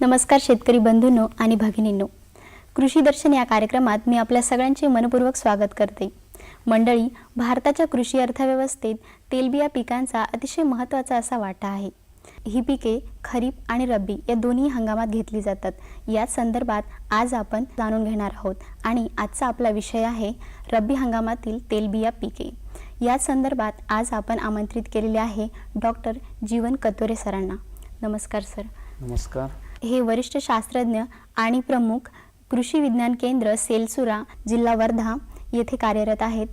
नमस्कार शेतकरी बंधूंनो आणि भगिनींनो, कृषी दर्शन या कार्यक्रमात मी आपल्या सगळ्यांचे मनपूर्वक स्वागत करते। मंडळी, भारताच्या कृषी अर्थव्यवस्थेत तेलबिया पिकांचा अतिशय महत्त्वाचा असा वाटा आहे। ही पिके खरीप आणि रब्बी या दोन्ही हंगामात घेतली जातात। या संदर्भात आज आपण जाणून घेणार आहोत आणि आजचा आपला विषय आहे रब्बी हंगामातील तेलबिया पिके। या संदर्भात आज आपण आमंत्रित केलेले आहे डॉक्टर जीवन कतोरे सरांना। नमस्कार सर। नमस्कार। हे वरिष्ठ शास्त्रज्ञ आणि प्रमुख कृषी विज्ञान केंद्र सेलसुरा, जिल्हा वर्धा येथे कार्यरत आहेत।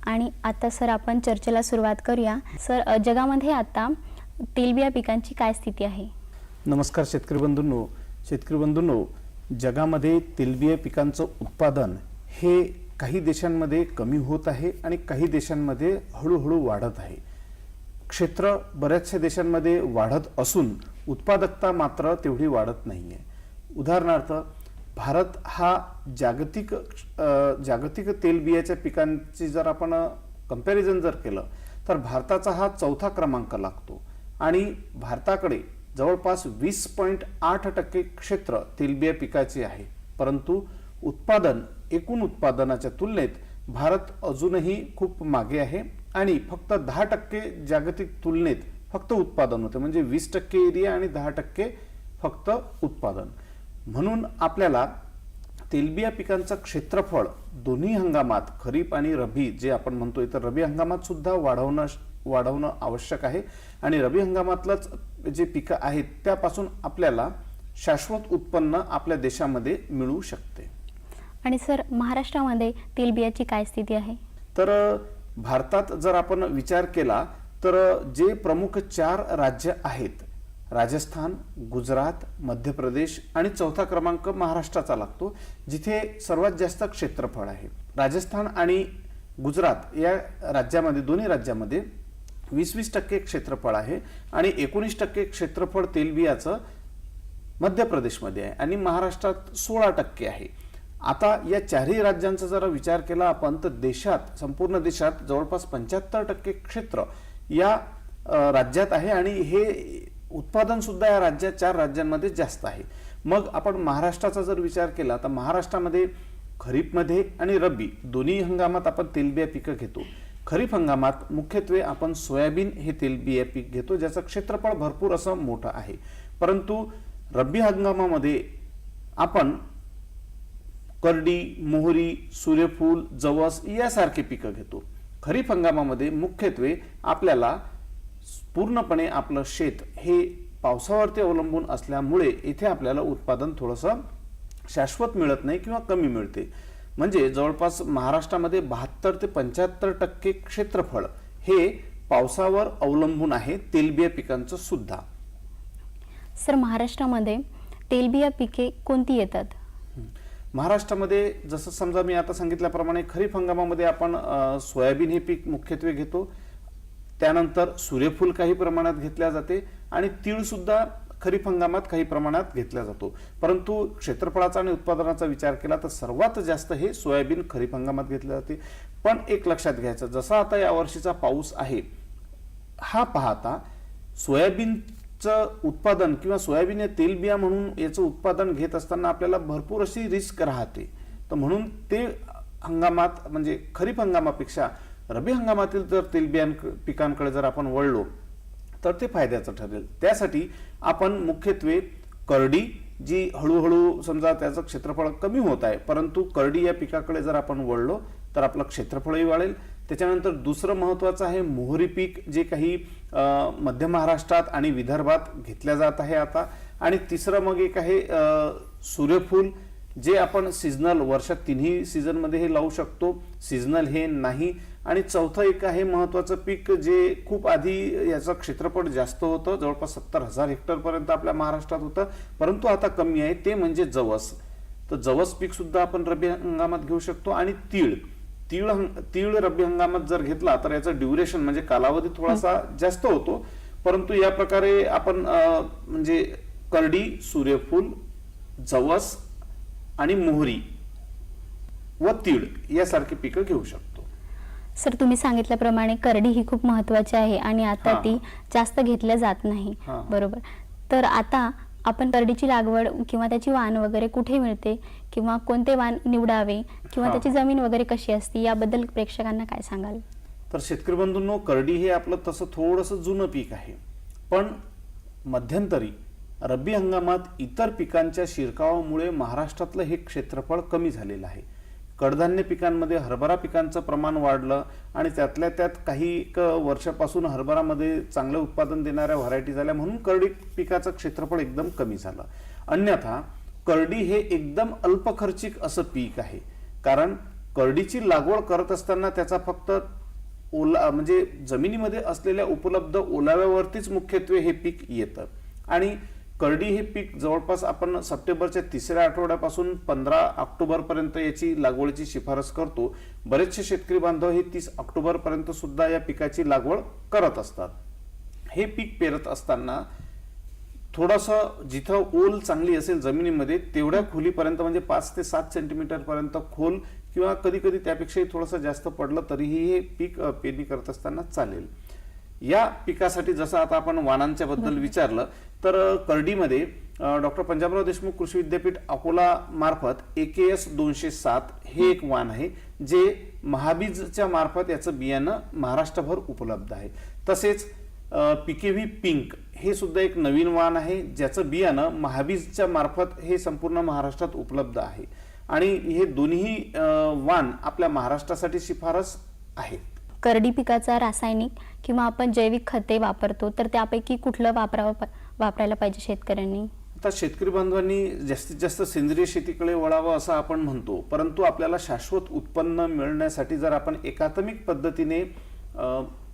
आणि आता सर आपण चर्चेला सुरुवात करूया। सर, जगामध्ये आता तेलबिया पिकांची काय स्थिती आहे? नमस्कार शेतकरी बंधूंनो, जगामध्ये तेलबिया पिकांचं उत्पादन हे काही देशांमध्ये कमी होत आहे आणि काही देशांमध्ये हळूहळू वाढत आहे। क्षेत्र बऱ्याचशा देशांमध्ये वाढत असून उत्पादकता मात्र तेवढी वाढत नाहीये। उदाहरणार्थ, भारत हा जागतिक तेलबियाच्या पिकांची जर आपण कंपॅरिझन जर केलं तर भारताचा हा चौथा क्रमांक लागतो आणि भारताकडे जवळपास 20.8% क्षेत्र तेलबिया पिकाचे आहे। परंतु एकूण उत्पादनाच्या तुलनेत भारत अजूनही खूप मागे आहे आणि फक्त 10% जागतिक तुलनेत फक्त उत्पादन होते, म्हणजे 20% एरिया आणि 10% फक्त उत्पादन। म्हणून आपल्याला तेलबिया पिकांचं क्षेत्रफळ दोन्ही हंगामात, खरीप आणि रब्बी जे आपण म्हणतोय, तर रब्बी हंगामात सुद्धा वाढवणं आवश्यक आहे आणि रब्बी हंगामातलंच जे पिकं आहेत त्यापासून आपल्याला शाश्वत उत्पन्न आपल्या देशामध्ये मिळू शकते। आणि सर, महाराष्ट्रामध्ये तेलबियाची काय स्थिती आहे? तर भारतात जर आपण विचार केला तर जे प्रमुख 4 राज्य आहेत, राजस्थान, गुजरात, मध्य प्रदेश आणि चौथा क्रमांक महाराष्ट्राचा लागतो, जिथे सर्वात जास्त क्षेत्रफळ आहे। राजस्थान आणि गुजरात या राज्यामध्ये, दोन्ही राज्यामध्ये 20% क्षेत्रफळ आहे आणि 19% क्षेत्रफळ तेलबियाचं मध्य प्रदेशमध्ये आहे आणि महाराष्ट्रात 16% आहे। आता या चारही राज्यांचा जर विचार केला आपण तर संपूर्ण देशात जवळपास 75% क्षेत्र या राज्यात आहे आणि हे उत्पादन सुद्धा या 4 राज्यांमध्ये जास्त आहे। मग आपण महाराष्ट्राचा जर विचार केला तर महाराष्ट्रामध्ये खरीपमध्ये आणि रब्बी दोन्ही हंगामात आपण तेलबिया पिकं घेतो। खरीप हंगामात मुख्यत्वे आपण सोयाबीन हे तेलबिया पीक घेतो, ज्याचं क्षेत्रफळ भरपूर असं मोठं आहे। परंतु रब्बी हंगामामध्ये आपण करडी, मोहरी, सूर्यफूल, जवस यासारखे पिकं घेतो। खरीप हंगामामध्ये मुख्यत्वे आपल्याला पूर्णपणे आपलं शेत हे पावसावरती अवलंबून असल्यामुळे इथे आपल्याला उत्पादन थोडंसं शाश्वत मिळत नाही किंवा कमी मिळते। म्हणजे जवळपास महाराष्ट्रामध्ये 72 ते 75% क्षेत्रफळ हे पावसावर अवलंबून आहे तेलबिया पिकांचं सुद्धा। सर, महाराष्ट्रामध्ये तेलबिया पिके कोणती येतात? महाराष्ट्रामध्ये जसं समजा मी आता सांगितल्याप्रमाणे खरीप हंगामामध्ये आपण सोयाबीन हे पीक मुख्यत्वे घेतो, त्यानंतर सूर्यफूल काही प्रमाणात घेतल्या जाते आणि तीळ सुद्धा खरीप हंगामात काही प्रमाणात घेतला जातो। परंतु क्षेत्रफळाचा आणि उत्पादनाचा विचार केला तर सर्वात जास्त हे सोयाबीन खरीप हंगामात घेतले जाते। पण एक लक्षात घ्यायचं, जसा आता या वर्षीचा पाऊस आहे हा पाहता सोयाबीनचं उत्पादन किंवा सोयाबीन हे तेलबिया म्हणून याचं उत्पादन घेत असताना आपल्याला भरपूर अशी रिस्क राहते। तर म्हणून ते हंगामात म्हणजे खरीप हंगामापेक्षा रब्बी हंगामातील जर तेलबिया पिकांकडे जर आपण वळलो तर ते फायद्याचं ठरेल। त्यासाठी आपण मुख्यत्वे करडी, जी हळूहळू समजा त्याचं क्षेत्रफळ कमी होत आहे, परंतु करडी या पिकाकडे जर आपण वळलो तर आपलं क्षेत्रफळही वाढेल। त्याच्यानंतर दुसरं महत्त्वाचं आहे मोहरी पीक, जे काही मध्य महाराष्ट्रात आणि विदर्भात घेतल्या जात आहे आता। आणि तिसरं मग एक आहे सूर्यफूल, जे आपण सीजनल वर्षात 3ही सीझनमध्ये हे लावू शकतो, सीजनल हे नाही। आणि चौथं एक आहे महत्त्वाचं पीक, जे खूप आधी याचं क्षेत्रफळ जास्त होतं, जवळपास 70,000 हेक्टर पर्यंत आपल्या महाराष्ट्रात होतं, परंतु आता कमी आहे, ते म्हणजे जवस। तर जवस पीक सुद्धा आपण रब्बी हंगामात घेऊ शकतो। आणि तीळ रब्बी हंगामात जर घेतला तर याचं ड्युरेशन म्हणजे कालावधी थोडासा जास्त होतो, परंतु या प्रकारे आपण म्हणजे करडी, सूर्यफूल, जवस आणि मोहरी व तीळ यासारखी पिकं घेऊ शकतो। सर, तुम्ही सांगितल्याप्रमाणे करडी ही खूप महत्त्वाची आहे आणि आता ती जास्त घेतल्या जात नाही, बरोबर? तर आता आपण करडीची लागवड किंवा त्याची वाण वगैरे कुठे मिळते किंवा कोणते वाण निवडावे किंवा हा. त्याची जमीन वगैरे कशी असते याबद्दल प्रेक्षकांना काय सांगाल? तर शेतकरी बंधूंनो, करडी हे आपलं तसं थोडंसं जुनं पीक आहे, पण मध्यंतरी रब्बी हंगामात इतर पिकांच्या शिरकावामुळे महाराष्ट्रातलं हे क्षेत्रफळ कमी झालेलं आहे. कडधान्य पिकांमध्ये हरभरा पिकांचं प्रमाण वाढलं आणि त्यातल्या त्यात काही एक वर्षापासून हरभरामध्ये चांगलं उत्पादन देणाऱ्या व्हरायटी झाल्या, म्हणून करडी पिकाचं क्षेत्रफळ एकदम कमी झालं. अन्यथा करडी हे एकदम अल्पखर्चिक असं पीक आहे, कारण करडीची लागवड करत असताना त्याचा फक्त म्हणजे जमिनीमध्ये असलेल्या उपलब्ध ओलाव्यावरतीच मुख्यत्वे हे पीक येतं. आणि करडी हे पीक जवळपास आपण सप्टेंबरच्या 3ऱ्या आठवड्यापासून 15 ऑक्टोबर पर्यंत याची लागवडीची शिफारस करतो. बरेचसे शेतकरी बांधव हे 30 ऑक्टोबर पर्यंत सुद्धा या पिकाची लागवड करत असतात. हे पीक पेरत असताना थोडंसं जिथं ओल चांगली असेल जमिनीमध्ये तेवढ्या खोलीपर्यंत, म्हणजे 5 ते 7 सेंटीमीटर पर्यंत खोल किंवा कधी कधी त्यापेक्षाही थोडंसं जास्त पडलं तरीही हे पीक पेरणी करत असताना चालेल. या पिकासाठी जसं आता आपण वाणांच्या बद्दल विचारलं, तर करडीमध्ये डॉक्टर पंजाबराव देशमुख कृषी विद्यापीठ अकोला मार्फत AKS 207 हे एक वाण आहे, जे महाबीजच्या मार्फत याचं बियाणं महाराष्ट्रभर उपलब्ध आहे. तसेच PKV पिंक हे सुद्धा एक नवीन वाण आहे, ज्याचं बियाणं महाबीजच्या मार्फत हे संपूर्ण महाराष्ट्रात उपलब्ध आहे. आणि हे दोन्ही वाण आपल्या महाराष्ट्रासाठी शिफारस आहेत. करडी पिकाचा रासायनिक किंवा आपण जैविक खते वापरतो, तर त्यापैकी कुठलं वापरायला पाहिजे शेतकऱ्यांनी? आता शेतकरी बांधवांनी जास्तीत जास्त सेंद्रिय शेतीकडे वळावं असं आपण म्हणतो, परंतु आपल्याला शाश्वत उत्पन्न मिळण्यासाठी जर आपण एकात्मिक पद्धतीने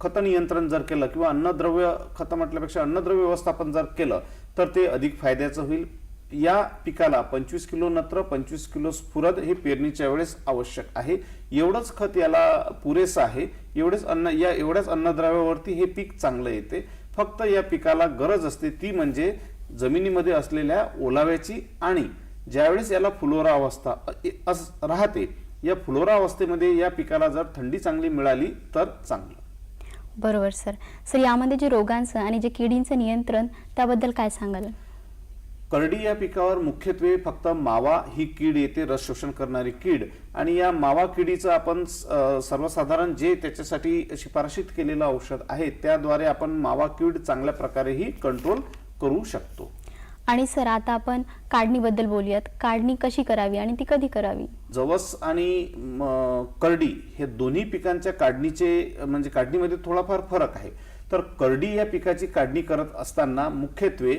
खत नियंत्रण जर केलं किंवा अन्नद्रव्य खत म्हटल्यापेक्षा अन्नद्रव्य व्यवस्थापन जर केलं तर ते अधिक फायद्याचं होईल. या पिकाला 25 किलो नत्र, 25 किलो स्फुरद हे पेरणीच्या वेळेस आवश्यक आहे. एवढंच खत याला पुरेसं आहे. एवढ्याच अन्नद्रव्यावरती हे पीक चांगलं येते. फक्त या पिकाला गरज असते ती म्हणजे जमिनीमध्ये असलेल्या ओलाव्याची, आणि ज्यावेळेस याला फुलोरा अवस्था राहते, या फुलोरा अवस्थेमध्ये या पिकाला जर थंडी चांगली मिळाली तर चांगलं. बरोबर सर, यामध्ये जे रोगांचं आणि जे किडींचं नियंत्रण त्याबद्दल काय सांगाल? करडी या पिकावर मुख्यत्वे फक्त मावा ही कीड येते, रस शोषण करणारी कीड. आणि या मावा किडीचं आपण सर्वसाधारण जे त्याच्यासाठी शिफारशीत केलेलं औषध आहे त्याद्वारे आपण मावा कीड चांगल्या प्रकारेही कंट्रोल करू शकतो. आणि सर, आता आपण काढणीबद्दल बोलूयात. काढणी कशी करावी आणि ती कधी करावी? जवस आणि करडी हे दोन्ही पिकांच्या काढणीचे म्हणजे काढणीमध्ये थोडाफार फरक आहे. तर करडी या पिकाची काढणी करत असताना मुख्यत्वे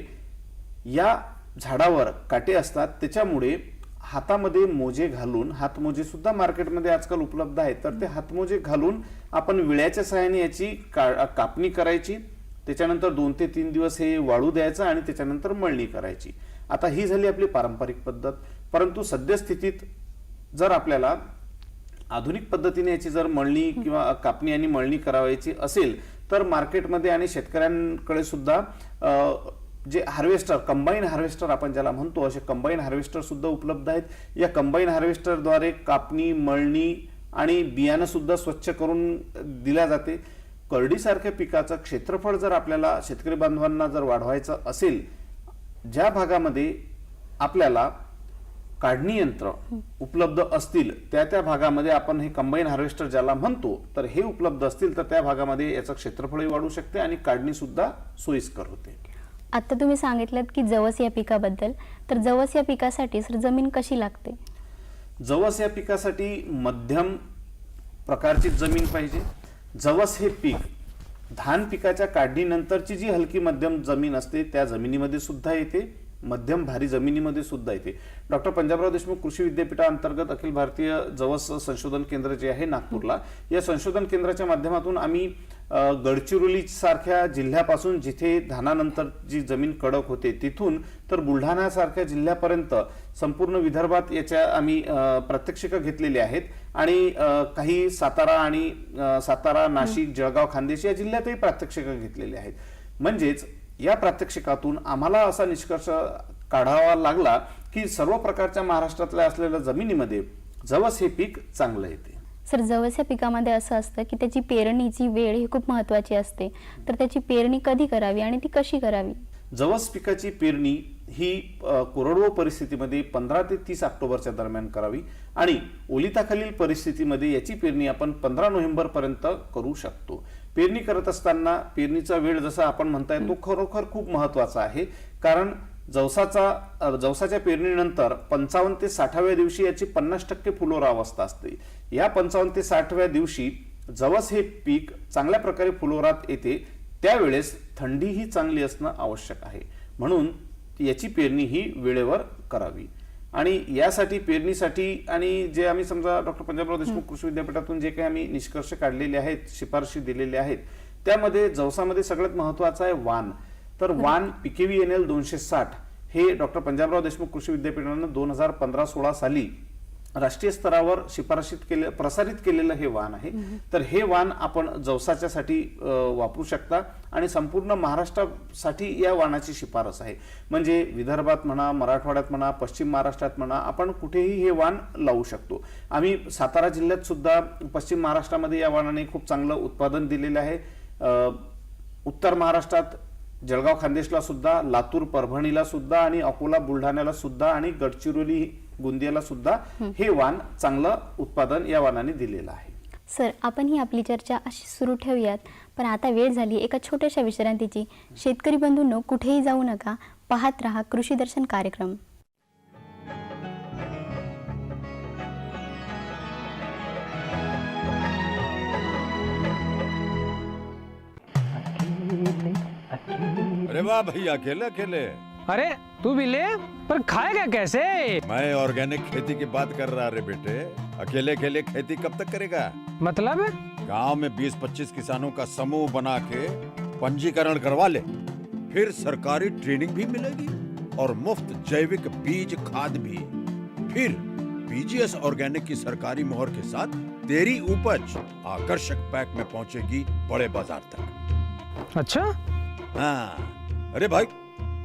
या झाडावर काटे असतात, त्याच्यामुळे हातामध्ये मोजे घालून, हातमोजे सुद्धा मार्केटमध्ये आजकाल उपलब्ध आहेत, तर ते हातमोजे घालून आपण विळ्याच्या सहाय्याने याची कापणी करायची. त्याच्यानंतर 2 ते 3 दिवस हे वाळू द्यायचं आणि त्याच्यानंतर मळणी करायची. आता ही झाली आपली पारंपरिक पद्धत. परंतु सद्यस्थितीत जर आपल्याला आधुनिक पद्धतीने याची जर मळणी किंवा कापणी आणि मळणी करावायची असेल तर मार्केटमध्ये आणि शेतकऱ्यांकडे सुद्धा जे हार्वेस्टर, कंबाईन हार्वेस्टर आपण ज्याला म्हणतो, असे कंबाईन हार्वेस्टर सुद्धा उपलब्ध आहेत. या कंबाईन हार्वेस्टरद्वारे कापणी, मळणी आणि बियाणं सुद्धा स्वच्छ करून दिल्या जाते. करडीसारख्या पिकाचं क्षेत्रफळ जर आपल्याला शेतकरी बांधवांना जर वाढवायचं असेल, ज्या भागामध्ये आपल्याला काढणी यंत्र उपलब्ध असतील त्या भागामध्ये आपण हे कंबाईन हार्वेस्टर ज्याला म्हणतो, तर हे उपलब्ध असतील तर त्या भागामध्ये याचं क्षेत्रफळही वाढू शकते आणि काढणी सुद्धा सोयीस्कर होते. आता तुम्ही सांगितलं की जवस या पिकाबद्दल, तर जवस या पिकासाठी सर जमीन कशी लागते? जवस या पिकासाठी मध्यम प्रकारची जमीन पाहिजे. जवस हे पीक धान पिकाच्या काढणीनंतरची जी हलकी मध्यम जमीन असते त्या जमिनीमध्ये सुद्धा येते, मध्यम भारी जमिनीमध्ये सुद्धा येते. डॉक्टर पंजाबराव देशमुख कृषी विद्यापीठाअंतर्गत अखिल भारतीय जवस संशोधन केंद्र जे आहे नागपूरला, या संशोधन केंद्राच्या माध्यमातून आम्ही गडचिरोली सारख्या जिल्ह्यापासून जिथे धानानंतर जी जमीन कडक होते तिथून तर बुलढाणा सारख्या जिल्ह्यापर्यंत संपूर्ण विदर्भात याच्या आम्ही प्रात्यक्षिकं घेतलेली आहेत. आणि काही सातारा, नाशिक, जळगाव, खान्देश या जिल्ह्यातही प्रात्यक्षिकं घेतलेली आहेत. म्हणजेच या प्रात्यक्षिकातून आम्हाला असा निष्कर्ष काढावा लागला की सर्व प्रकारच्या महाराष्ट्रातल्या असलेल्या जमिनीमध्ये जवस हे पीक चांगलं येते. सर, जवस या पिकामध्ये असं असतं की त्याची पेरणीची वेळ ही खूप महत्त्वाची असते, तर त्याची पेरणी कधी करावी आणि ती कशी करावी? जवस पिकाची पेरणी ही कोरडवाहू परिस्थितीमध्ये 15 ते 30 ऑक्टोबरच्या दरम्यान करावी आणि ओलिताखालील परिस्थितीमध्ये याची पेरणी आपण 15 नोव्हेंबर पर्यंत करू शकतो. पेरणी करत असताना पेरणीचा वेळ जसा आपण म्हणताय तो खरोखर खूप महत्वाचा आहे, कारण जवसाच्या पेरणीनंतर 55 ते 60व्या दिवशी याची 50% फुलोरा अवस्था असते. या 55 ते 60व्या दिवशी जवस हे पीक चांगल्या प्रकारे फुलोरात येते. त्यावेळेस थंडी ही चांगली असणं आवश्यक आहे, म्हणून याची पेरणी ही वेळेवर करावी. आणि यासाठी पेरणीसाठी आणि जे आम्ही समजा डॉक्टर पंजाबराव देशमुख कृषी विद्यापीठातून जे काही आम्ही निष्कर्ष काढलेले आहेत, शिफारशी दिलेल्या आहेत, त्यामध्ये जवसामध्ये सगळ्यात महत्वाचं आहे वाण. तर वाण PKVNL 260 हे डॉक्टर पंजाबराव देशमुख कृषी विद्यापीठानं 2015-16 साली राष्ट्रीय स्तरावर प्रसारित केलेलं हे वाण आहे. तर हे वाण आपण जवसाच्यासाठी वापरू शकता आणि संपूर्ण महाराष्ट्रासाठी या वाणाची शिफारस आहे. म्हणजे विदर्भात म्हणा, मराठवाड्यात म्हणा, पश्चिम महाराष्ट्रात म्हणा, आपण कुठेही हे वाण लावू शकतो. आम्ही सातारा जिल्ह्यात सुद्धा पश्चिम महाराष्ट्रामध्ये या वाणाने खूप चांगलं उत्पादन दिलेलं आहे. उत्तर महाराष्ट्रात जळगाव खान्देशला सुद्धा, लातूर परभणीला सुद्धा आणि अकोला बुलढाण्याला सुद्धा आणि गडचिरोली गोंदियाला सुद्धा हे वाण चांगलं उत्पादन या वाणाने दिलेलं आहे. सर, आपण ही आपली चर्चा अशी सुरू ठेवूयात, पण आता वेळ झाली एका छोट्याशा विश्रांतीची. शेतकरी बंधूंनो, कुठेही जाऊ नका, पाहत रहा कृषी दर्शन कार्यक्रम. अरे वाह भैया, अकेले अकेले। अरे तू भी ले, पर खाएगा कैसे? मैं ऑर्गेनिक खेती की बात कर रहा रे बेटे। अकेले अकेले खेती कब तक करेगा? मतलब? गांव में 20-25 किसानों का समूह बना के पंजीकरण करवा ले, फिर सरकारी ट्रेनिंग भी मिलेगी और मुफ्त जैविक बीज खाद भी। फिर पीजीएस ऑर्गेनिक की सरकारी मोहर के साथ तेरी उपज आकर्षक पैक में पहुंचेगी बड़े बाजार तक। अच्छा, हाँ। अरे भाई,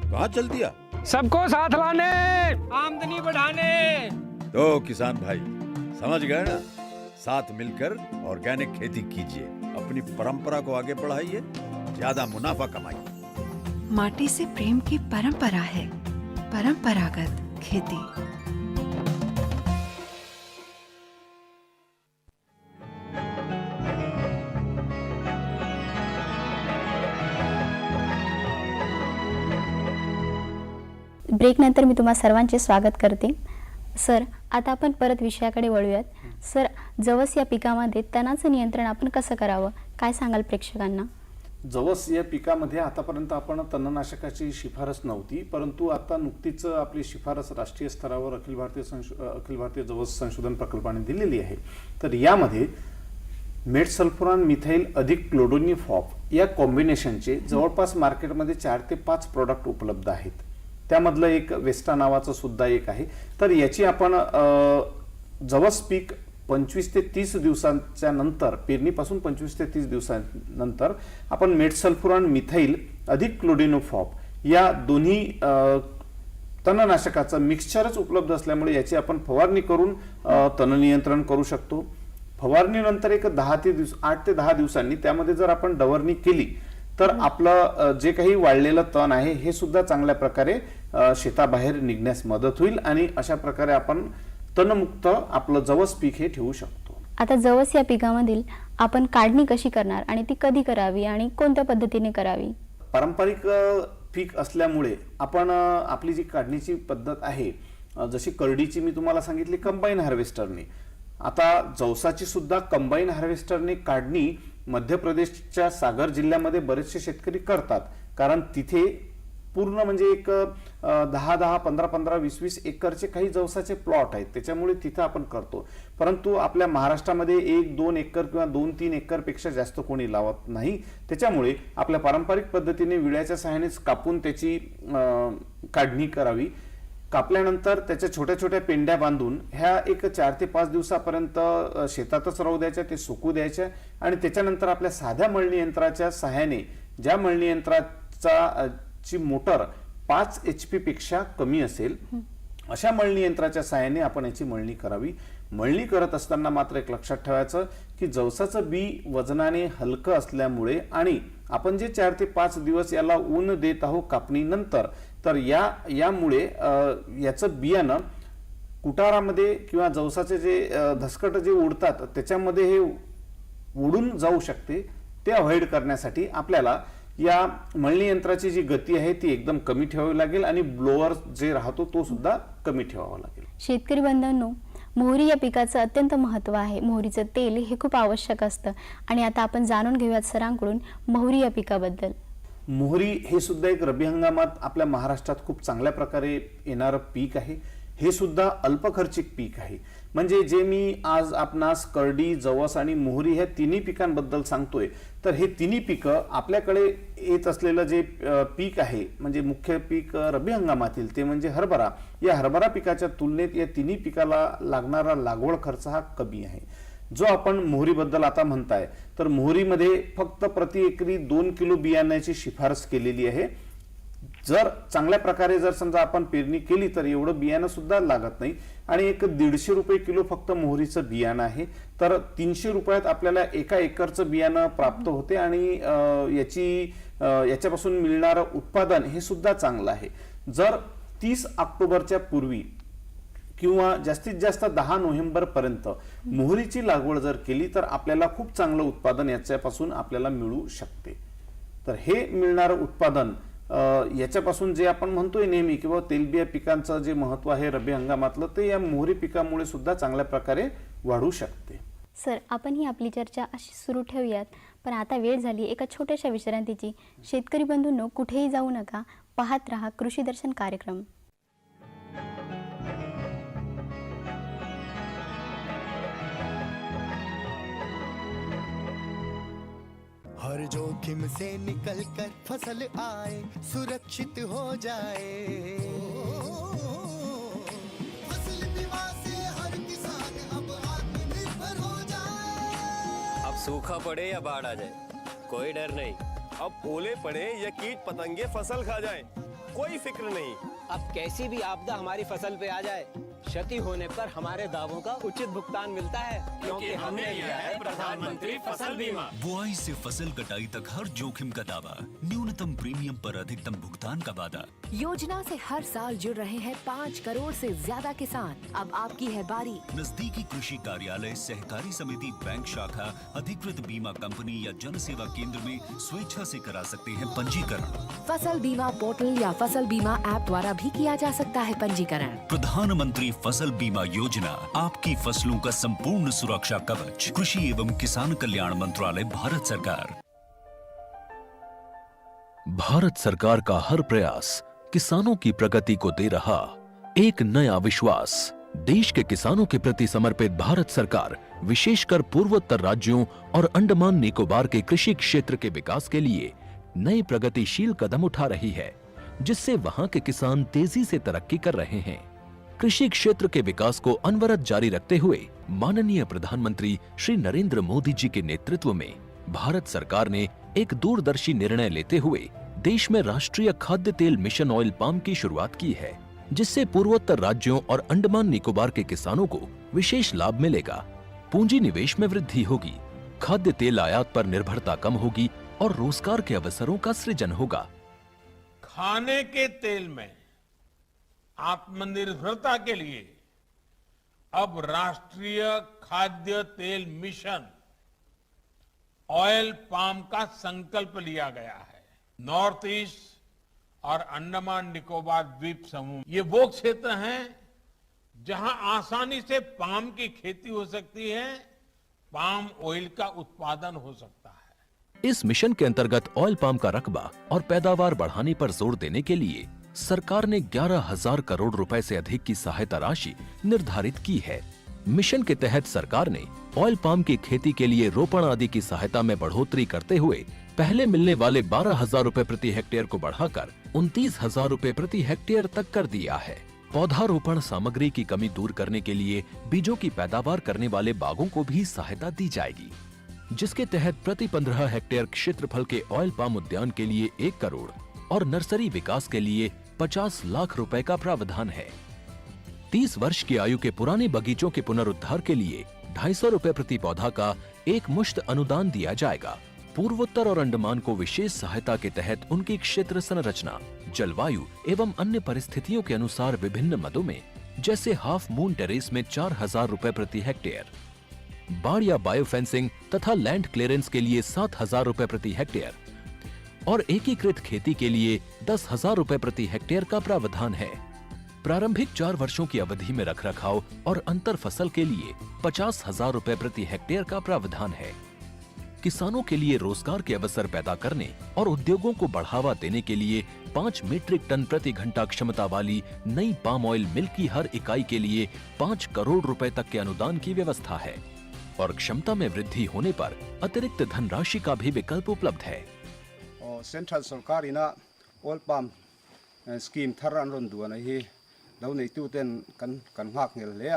कहाँ चल दिया? सबको साथ लाने, आमदनी बढ़ाने। तो किसान भाई समझ गए ना? साथ मिलकर ऑर्गेनिक खेती कीजिए, अपनी परंपरा को आगे बढ़ाइए, ज्यादा मुनाफा कमाइए। माटी से प्रेम की परंपरा है परंपरागत खेती। ब्रेकनंतर मी तुम्हा सर्वांचे स्वागत करते. सर, आता आपण परत विषयाकडे वळूयात. सर, जवस या पिकामध्ये तणाचं नियंत्रण आपण कसं करावं, काय सांगाल प्रेक्षकांना? जवस या पिकामध्ये आतापर्यंत आपण तणनाशकाची शिफारस नव्हती, परंतु आता नुकतीच आपली शिफारस राष्ट्रीय स्तरावर अखिल भारतीय जवस संशोधन प्रकल्पाने दिलेली आहे. तर यामध्ये मेटसल्फुरान मिथाइल अधिक क्लोडोनिफॉप या कॉम्बिनेशनचे जवळपास मार्केटमध्ये 4 ते 5 प्रोडक्ट उपलब्ध आहेत. त्यामधलं एक वेस्टा नावाचं सुद्धा एक आहे. तर याची आपण जवस पीक 25 ते 30 दिवसांच्या नंतर, पेरणीपासून 25 ते 30 दिवसांनंतर आपण मेटसल्फुरान मिथाइल अधिक क्लोडिनोफॉप या दोन्ही तणनाशकाचं मिक्सचरच उपलब्ध असल्यामुळे याची आपण फवारणी करून तण नियंत्रण करू शकतो. फवारणीनंतर एक 8 ते 10 दिवसांनी त्यामध्ये जर आपण डवरणी केली तर आपलं जे काही वाढलेलं तण आहे हे सुद्धा चांगल्या प्रकारे शेताबाहेर निघण्यास मदत होईल आणि अशा प्रकारे आपण तणमुक्त आपलं जवस पीक हे ठेवू शकतो. आता जवस या पिकामधील आपण काढणी कशी करणार आणि ती कधी करावी आणि कोणत्या पद्धतीने करावी? पारंपरिक पीक असल्यामुळे आपण आपली जी काढणीची पद्धत आहे, जशी करडीची मी तुम्हाला सांगितली कंबाईन हार्वेस्टरने, आता जवसाची सुद्धा कंबाईन हार्वेस्टरने काढणी मध्य प्रदेशच्या सागर जिल्ह्यामध्ये बरेचसे शेतकरी करतात, कारण तिथे पूर्ण म्हणजे एक 10-10, 15-15, 20-20 एकरचे काही जवसाचे प्लॉट आहेत, त्याच्यामुळे तिथे आपण करतो. परंतु आपल्या महाराष्ट्रामध्ये 1-2 एकर किंवा 2-3 एकर पेक्षा जास्त कोणी लावत नाही. त्याच्यामुळे आपल्या पारंपरिक पद्धतीने विळ्याच्या सहाय्यानेच कापून त्याची काढणी करावी. कापल्यानंतर त्याच्या छोट्या छोट्या पेंड्या बांधून ह्या एक 4 ते 5 दिवसापर्यंत शेतातच राहू द्यायच्या, ते सुकू द्यायच्या आणि त्याच्यानंतर आपल्या साध्या मळणी यंत्राच्या सहाय्याने, ज्या मळणी यंत्राचा ची मोटर 5 HP पेक्षा कमी असेल, अशा मळणी यंत्राच्या सहाय्याने आपण याची मळणी करावी. मळणी करत असताना मात्र एक लक्षात ठेवायचं की जवसाचं बी वजनाने हलकं असल्यामुळे आणि आपण जे 4 ते 5 दिवस याला ऊन देत आहोत कापणीनंतर, तर यामुळे याचं बियाणं कुटारामध्ये किंवा जवसाचे जे धसकट जे उडतात त्याच्यामध्ये हे उडून जाऊ शकते. ते अवॉइड करण्यासाठी आपल्याला या मळणी यंत्राची जी गती आहे ती एकदम कमी ठेवावी लागेल आणि ब्लोअर जे राहतो तो सुद्धा कमी ठेवावा लागेल. शेतकरी बंधूंनो, मोहरी या पिकाचं अत्यंत महत्त्व आहे. मोहरीचं तेल हे खूप आवश्यक असतं आणि आता आपण जाणून घेऊयात सरांकडून मोहरी या पिकाबद्दल. मोहरी हे सुद्धा एक रब्बी हंगामात आपल्या महाराष्ट्रात खूप चांगल्या प्रकारे येणारं पीक आहे. हे सुद्धा अल्पखर्चिक पीक आहे. म्हणजे जे मी आज आपणास करडी, जवस आणि मोहरी ह्या तिन्ही पिकांबद्दल सांगतोय, तर हे तिन्ही पिकं आपल्याकडे येत असलेलं जे पीक आहे म्हणजे मुख्य पीक रब्बी हंगामातील ते म्हणजे हरभरा. या हरभरा पिकाच्या तुलनेत या तिन्ही पिकाला लागणारा लागवड खर्च हा कमी आहे. जो आपण मोहरीबद्दल आता म्हणताय, तर मोहरीमध्ये फक्त प्रति एकरी 2 किलो बियाण्याची शिफारस केलेली आहे. जर चांगल्या प्रकारे जर समजा आपण पेरणी केली तर एवढं बियाणं सुद्धा लागत नाही आणि एक 150 रुपये किलो फक्त मोहरीचं बियाणं आहे. तर 300 रुपयात आपल्याला 1 एकरचं बियाणं प्राप्त होते आणि याच्यापासून मिळणारं उत्पादन हे सुद्धा चांगलं आहे. जर 30 ऑक्टोबरच्या पूर्वी किंवा जास्तीत जास्त 10 नोव्हेंबर पर्यंत मोहरीची लागवड जर केली तर आपल्याला खूप चांगलं उत्पादन याच्यापासून आपल्याला मिळू शकते. तर हे मिळणारं उत्पादन याच्यापासून जे आपण म्हणतोय नेहमी किंवा तेलबिया पिकांचं जे महत्व आहे रब्बी हंगामातलं, ते या मोहरी पिकामुळे सुद्धा चांगल्या प्रकारे वाढू शकते. सर, आपण ही आपली चर्चा अशी सुरू ठेवूयात, पण आता वेळ झाली एका छोट्याशा विश्रांतीची. शेतकरी बंधूंनो, कुठेही जाऊ नका, पाहत रहा कृषी दर्शन कार्यक्रम. हर जोखिम से निकल कर फसल आए, सुरक्षित हो जाए। फसल बीमा से हर किसान अब आत्मनिर्भर हो जाए। अब सूखा पड़े या बाढ़ आ जाए, कोई डर नहीं। अब ओले पड़े या कीट पतंगे फसल खा जाए, कोई फिक्र नहीं। अब कैसी भी आपदा हमारी फसल पे आ जाए, क्षति होने पर हमारे दावों का उचित भुगतान मिलता है, क्योंकि हमने लिया है प्रधानमंत्री फसल बीमा। बुआई से फसल कटाई तक हर जोखिम का दावा, न्यूनतम प्रीमियम पर अधिकतम भुगतान का वादा। योजना से हर साल जुड़ रहे हैं 5 करोड़ से ज्यादा किसान। अब आपकी है बारी। नजदीकी कृषि कार्यालय, सहकारी समिति, बैंक शाखा, अधिकृत बीमा कंपनी या जन सेवा केंद्र में स्वेच्छा से करा सकते हैं पंजीकरण। फसल बीमा पोर्टल या फसल बीमा ऐप द्वारा भी किया जा सकता है पंजीकरण। प्रधानमंत्री फसल बीमा योजना, आपकी फसलों का संपूर्ण सुरक्षा कवच। कृषि एवं किसान कल्याण मंत्रालय, भारत सरकार। भारत सरकार का हर प्रयास किसानों की प्रगति को दे रहा एक नया विश्वास। देश के किसानों के प्रति समर्पित भारत सरकार विशेषकर पूर्वोत्तर राज्यों और अंडमान निकोबार के कृषि क्षेत्र के विकास के लिए नए प्रगतिशील कदम उठा रही है, जिससे वहां के किसान तेजी से तरक्की कर रहे हैं। कृषि क्षेत्र के विकास को अनवरत जारी रखते हुए माननीय प्रधानमंत्री श्री नरेंद्र मोदी जी के नेतृत्व में भारत सरकार ने एक दूरदर्शी निर्णय लेते हुए देश में राष्ट्रीय खाद्य तेल मिशन ऑयल पाम की शुरुआत की है, जिससे पूर्वोत्तर राज्यों और अंडमान निकोबार के किसानों को विशेष लाभ मिलेगा। पूंजी निवेश में वृद्धि होगी, खाद्य तेल आयात पर निर्भरता कम होगी और रोजगार के अवसरों का सृजन होगा। खाने के तेल में आत्मनिर्भरता के लिए अब राष्ट्रीय खाद्य तेल मिशन ऑयल पाम का संकल्प लिया गया है। नॉर्थ ईस्ट और अंडमान निकोबार द्वीप समूह ये वो क्षेत्र हैं जहां आसानी से पाम की खेती हो सकती है, पाम ऑयल का उत्पादन हो सकता है। इस मिशन के अंतर्गत ऑयल पाम का रकबा और पैदावार बढ़ाने पर जोर देने के लिए सरकार ने 11,000 करोड़ रुपए से अधिक की सहायता राशि निर्धारित की है। मिशन के तहत सरकार ने ऑयल पाम की खेती के लिए रोपण आदि की सहायता में बढ़ोतरी करते हुए पहले मिलने वाले 12,000 रुपए प्रति हेक्टेयर को बढ़ाकर 29,000 रुपए प्रति हेक्टेयर तक कर दिया है। पौधारोपण सामग्री की कमी दूर करने के लिए बीजों की पैदावार करने वाले बागों को भी सहायता दी जाएगी, जिसके तहत प्रति 15 हेक्टेयर क्षेत्रफल के ऑयल पाम उद्यान के लिए 1 करोड़ और नर्सरी विकास के लिए 50 लाख रुपए का प्रावधान है। 30 वर्ष की आयु के पुराने बगीचों के पुनरुद्धार के लिए 250 रुपए प्रति पौधा का एक मुश्त अनुदान दिया जाएगा। पूर्वोत्तर और अंडमान को विशेष सहायता के तहत उनकी क्षेत्र संरचना, जलवायु एवं अन्य परिस्थितियों के अनुसार विभिन्न मदों में, जैसे हाफ मून टेरेस में 4000 रुपए प्रति हेक्टेयर, बाड़ या बायो फेंसिंग तथा लैंड क्लियरेंस के लिए 7000 रुपए प्रति हेक्टेयर और एकीकृत खेती के लिए 10,000 रुपए प्रति हेक्टेयर का प्रावधान है। प्रारंभिक 4 वर्षों की अवधि में रखरखाव और अंतर फसल के लिए 50,000 रुपए प्रति हेक्टेयर का प्रावधान है। किसानों के लिए रोजगार के अवसर पैदा करने और उद्योगों को बढ़ावा देने के लिए 5 मीट्रिक टन प्रति घंटा क्षमता वाली नई पाम ऑयल मिल की हर इकाई के लिए 5 करोड़ रुपए तक के अनुदान की व्यवस्था है और क्षमता में वृद्धि होने पर अतिरिक्त धनराशि का भी विकल्प उपलब्ध है। सेंट्रल सरकार इना ऑयल पाम स्कीम थरन रोन दुआ नहीं लौ नहीं तुतेन कन हाक ले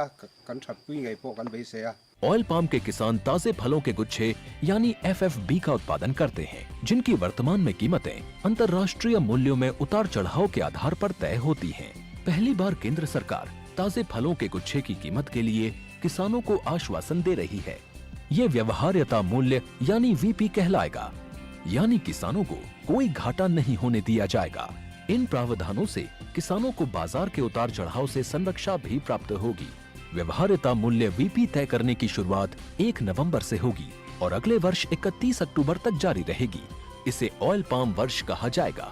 कन छपुई गई पो कन बेसे या। ऑयल पाम के किसान ताजे फलों के गुच्छे यानी FFB का उत्पादन करते हैं, जिनकी वर्तमान में कीमतें अंतर्राष्ट्रीय मूल्यों में उतार चढ़ाव के आधार पर तय होती हैं। पहली बार केंद्र सरकार ताजे फलों के गुच्छे की कीमत के लिए किसानों को आश्वासन दे रही है। ये व्यवहार्यता मूल्य यानी VP कहलाएगा, यानी किसानों को कोई घाटा नहीं होने दिया जाएगा। इन प्रावधानों से किसानों को बाजार के उतार चढ़ाव से संरक्षा भी प्राप्त होगी। व्यवहार्यता मूल्य VP तय करने की शुरुआत 1 नवंबर से होगी और अगले वर्ष 31 अक्टूबर तक जारी रहेगी। इसे ऑयल पाम वर्ष कहा जाएगा।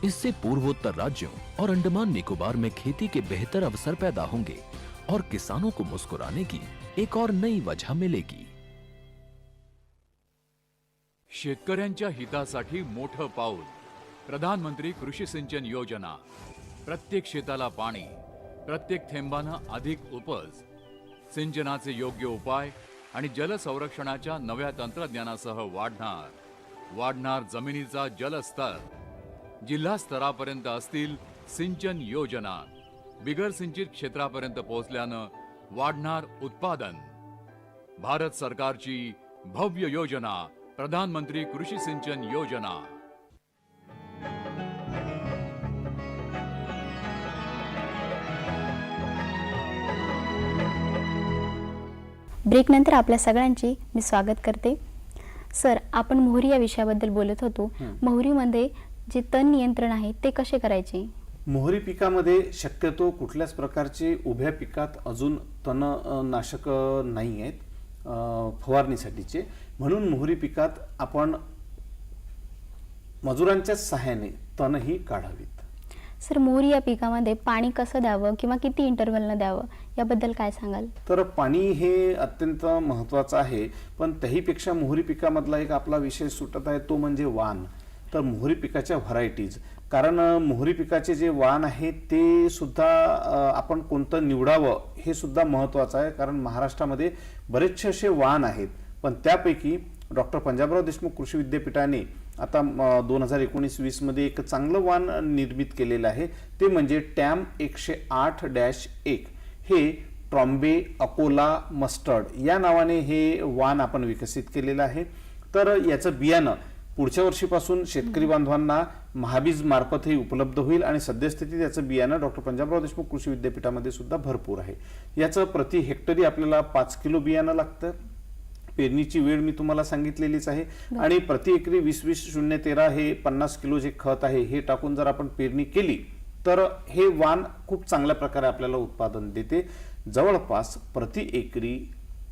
इससे पूर्वोत्तर राज्यों और अंडमान निकोबार में खेती के बेहतर अवसर पैदा होंगे और किसानों को मुस्कुराने की एक और नई वजह मिलेगी। शेतकऱ्यांच्या हितासाठी मोठं पाऊल, प्रधानमंत्री कृषी सिंचन योजना। प्रत्येक शेताला पाणी, प्रत्येक थेंबानं अधिक उपज, सिंचनाचे योग्य उपाय आणि जल संरक्षणाच्या नव्या तंत्रज्ञानासह वाढणार जमिनीचा जलस्तर। जिल्हा स्तरापर्यंत असतील सिंचन योजना। बिगर सिंचित क्षेत्रापर्यंत पोहोचल्यानं वाढणार उत्पादन। भारत सरकारची भव्य योजना, प्रधानमंत्री कृषी सिंचन योजना। ब्रेक नंतर आपल्या सगळ्यांची मी स्वागत करते। सर, आपण मोहरी या विषयाबद्दल बोलत होतो। मोहरीमध्ये जे तण नियंत्रण आहे ते कसे करायचे? मोहरी पिकामध्ये शक्यतो कुठल्याच प्रकारचे उभ्या पिकात अजून तणनाशक नाही आहेत फवारणीसाठीचे, म्हणून मोहरी पिकात आपण मजुरांच्या सहाय्याने तणही काढावीत। सर, मोहरी या पिकामध्ये पाणी कसं द्यावं किंवा किती इंटरव्हलनं द्यावं याबद्दल काय सांगाल? तर पाणी हे अत्यंत महत्त्वाचं आहे, पण त्याहीपेक्षा मोहरी पिकामधला एक आपला विषय सुटत आहे तो म्हणजे वाण। तर मोहरी पिकाच्या व्हरायटीज, कारण मोहरी पिकाचे जे वाण आहे ते सुद्धा आपण कोणतं निवडावं हे सुद्धा महत्त्वाचं आहे, कारण महाराष्ट्रामध्ये बरेचसे असे वाण आहेत, पण त्यापैकी डॉक्टर पंजाबराव देशमुख कृषी विद्यापीठाने आता 2019-20 मध्ये एक चांगलं वाण निर्मित केलेलं आहे, ते म्हणजे टॅम 108-1। हे ट्रॉम्बे अकोला मस्टर्ड या नावाने हे वाण आपण विकसित केलेलं आहे। तर याचं बियाणं पुढच्या वर्षीपासून शेतकरी बांधवांना महाबीज मार्फत हे उपलब्ध होईल आणि सद्यस्थितीत याचं बियाणं डॉक्टर पंजाबराव देशमुख कृषी विद्यापीठामध्ये सुद्धा भरपूर आहे। याचं प्रति हेक्टरी आपल्याला 5 किलो बियाणं लागतं। पेरणीची वेळ मी तुम्हाला सांगितलेलीच आहे आणि प्रति एकरी 20-20-0-13 हे 50 किलो जे खत आहे हे टाकून जर आपण पेरणी केली तर हे वाण खूप चांगल्या प्रकारे आपल्याला उत्पादन देते। जवळपास प्रति एकरी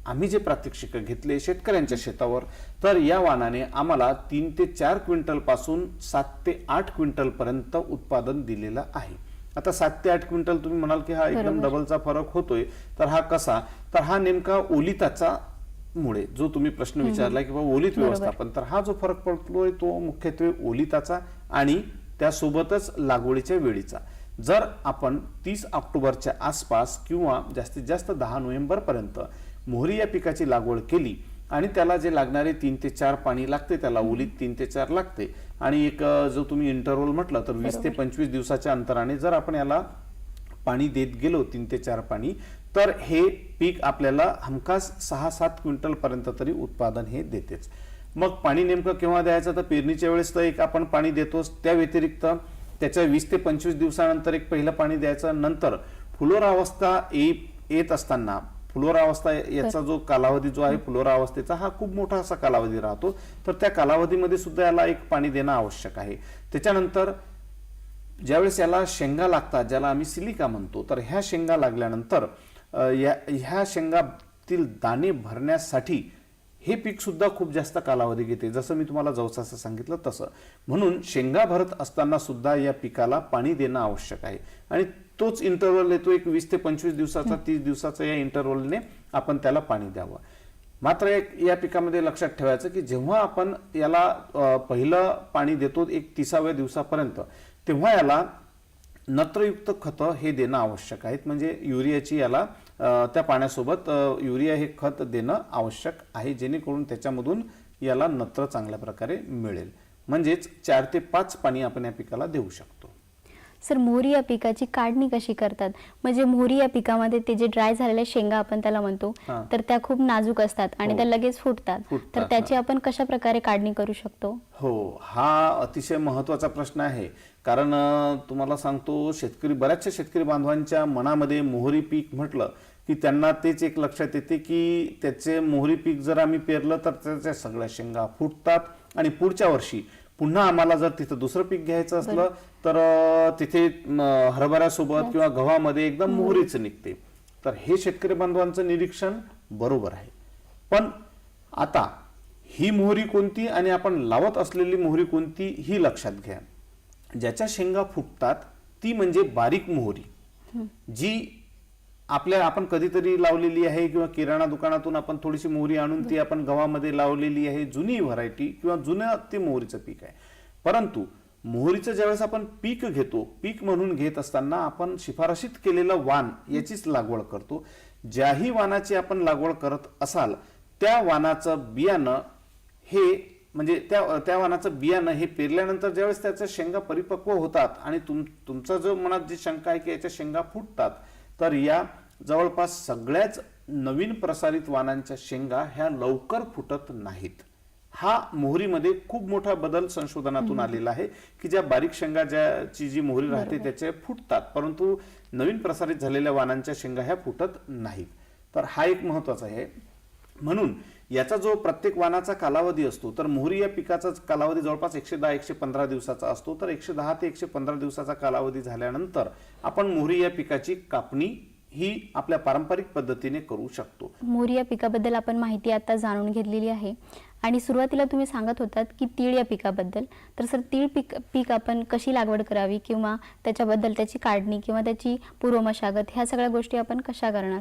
आम्ही जे प्रात्यक्षिक घेतले शेतकऱ्यांच्या शेतावर, तर या वाणाने आम्हाला 3 ते 4 क्विंटल पासून 7 ते 8 क्विंटल पर्यंत उत्पादन दिलेलं आहे। आता 7 ते 8 क्विंटल तुम्ही म्हणाल की हा एकदम डबलचा फरक होतोय, तर हा कसा? तर हा नेमका ओलिताचा मुळे जो तुम्ही प्रश्न विचारला किंवा ओलित व्यवस्थापन, तर हा जो फरक पडतोय तो मुख्यत्वे ओलिताचा आणि त्यासोबतच लागवडीच्या वेळीचा। जर आपण 30 ऑक्टोबरच्या आसपास किंवा जास्तीत जास्त 10 नोव्हेंबर पर्यंत मोहरी या पिकाची लागवड केली आणि त्याला जे लागणारे 3 ते 4 पाणी लागते, त्याला ओलीत 3 ते 4 लागते आणि एक जो तुम्ही इंटरव्हल म्हटलं तर 20 ते 25 दिवसाच्या अंतराने जर आपण याला पाणी देत गेलो 3 ते 4 पाणी, तर हे पीक आपल्याला हमखास 6-7 क्विंटल पर्यंत तरी उत्पादन हे देतेच। मग पाणी नेमकं केव्हा द्यायचं? तर पेरणीच्या वेळेस तर एक आपण पाणी देतोच, त्या व्यतिरिक्त त्याच्या 20 ते 25 दिवसानंतर एक पहिलं पाणी द्यायचं, नंतर फुलोरावस्था येत असताना फुलोरावस्था याचा जो कालावधी जो आहे फुलोरावस्थेचा हा खूप मोठा असा कालावधी राहतो. तर त्या कालावधीमध्ये सुद्धा याला एक पाणी देणं आवश्यक आहे. त्याच्यानंतर ज्यावेळेस याला शेंगा लागतात, ज्याला आम्ही सिलिका म्हणतो, तर ह्या शेंगा लागल्यानंतर ह्या शेंगातील दाणे भरण्यासाठी हे पीक सुद्धा खूप जास्त कालावधी घेते, जसं मी तुम्हाला जवसाचं सांगितलं तसं. म्हणून शेंगा भरत असताना सुद्धा या पिकाला पाणी देणं आवश्यक आहे. आणि तोच इंटरवल येतो एक 20 ते 25 दिवसाचा, 30 दिवसाचा, या इंटरवलने आपण त्याला पाणी द्यावं. मात्र एक या पिकामध्ये लक्षात ठेवायचं की जेव्हा आपण याला पहिलं पाणी देतो एक 30व्या दिवसापर्यंत, तेव्हा याला नत्रयुक्त खतं हे देणं आवश्यक आहेत. म्हणजे युरियाची याला त्या पाण्यासोबत युरिया हे खत देणं आवश्यक आहे, जेणेकरून त्याच्यामधून याला नत्र चांगल्या प्रकारे मिळेल. म्हणजेच 4 ते 5 पाणी आपण या पिकाला देऊ शकतो. सर, मोहरी या पिकाची काढणी कशी करतात? म्हणजे मोहरी या पिकामध्ये ते जे ड्राय झालेल्या शेंगा आपण त्याला म्हणतो, तर त्या खूप नाजूक असतात आणि त्या लगेच फुटतात. तर त्याची आपण कशा प्रकारे काढणी करू शकतो? हो, हा अतिशय महत्त्वाचा प्रश्न आहे. कारण तुम्हाला सांगतो, बऱ्याचशा शेतकरी बांधवांच्या मनामध्ये मोहरी पीक म्हटलं की त्यांना तेच एक लक्षात येते की त्याचे मोहरी पीक जर आम्ही पेरलं तर त्याच्या सगळ्या शेंगा फुटतात आणि पुढच्या वर्षी पुन्हा आम्हाला जर तिथं दुसरं पीक घ्यायचं असलं तर तिथे हरभऱ्यासोबत किंवा गव्हामध्ये एकदम मोहरीच निघते. तर हे शेतकरी बांधवांचं निरीक्षण बरोबर आहे. पण आता ही मोहरी कोणती आणि आपण लावत असलेली मोहरी कोणती ही लक्षात घ्या. ज्याच्या शेंगा फुटतात ती म्हणजे बारीक मोहरी, जी आपण कधीतरी लावलेली आहे किंवा किराणा दुकानातून आपण थोडीशी मोहरी आणून ती आपण गव्हामध्ये लावलेली आहे, जुनी व्हरायटी किंवा जुनं ते मोहरीचं पीक आहे. परंतु मोहरीचं ज्यावेळेस आपण पीक घेतो, पीक म्हणून घेत असताना आपण शिफारशीत केलेलं वाण याचीच लागवड करतो. ज्याही वाणाची आपण लागवड करत असाल त्या वाणाचं बियाणं हे म्हणजे त्या वाणाचं बियाणं हे पेरल्यानंतर ज्यावेळेस त्याच्या शेंगा परिपक्व होतात आणि तुमचा जो मनात जी शंका आहे की याच्या शेंगा फुटतात, तर या जवळपास सगळ्याच नवीन प्रसारित वाणांच्या शेंगा ह्या लवकर फुटत नाहीत. हा मोहरीमध्ये खूप मोठा बदल संशोधनातून आलेला आहे की ज्या बारीक शेंगा ज्याची जी मोहरी राहते त्याचे फुटतात, परंतु नवीन प्रसारित झालेल्या वाणांच्या शेंगा ह्या फुटत नाहीत. तर हा एक महत्वाचा आहे. म्हणून याचा जो प्रत्येक वाणाचा कालावधी असतो, तर मोहरी या पिकाचा कालावधी जवळपास 110-115 दिवसाचा असतो. तर 110 ते 115 दिवसाचा कालावधी झाल्यानंतर आपण मोहरी या पिकाची कापणी ही आपल्या पारंपरिक पद्धतीने करू शकतो. मोहरी या पिकाबद्दल आपण माहिती आता जाणून घेतलेली आहे. आणि सुरुवातीला तुम्ही सांगत होतात की तीळ या पिकाबद्दल. तर सर, तीळ पीक आपण कशी लागवड करावी किंवा त्याच्याबद्दल त्याची काढणी किंवा त्याची पूर्वमशागत ह्या सगळ्या गोष्टी आपण कशा करणार?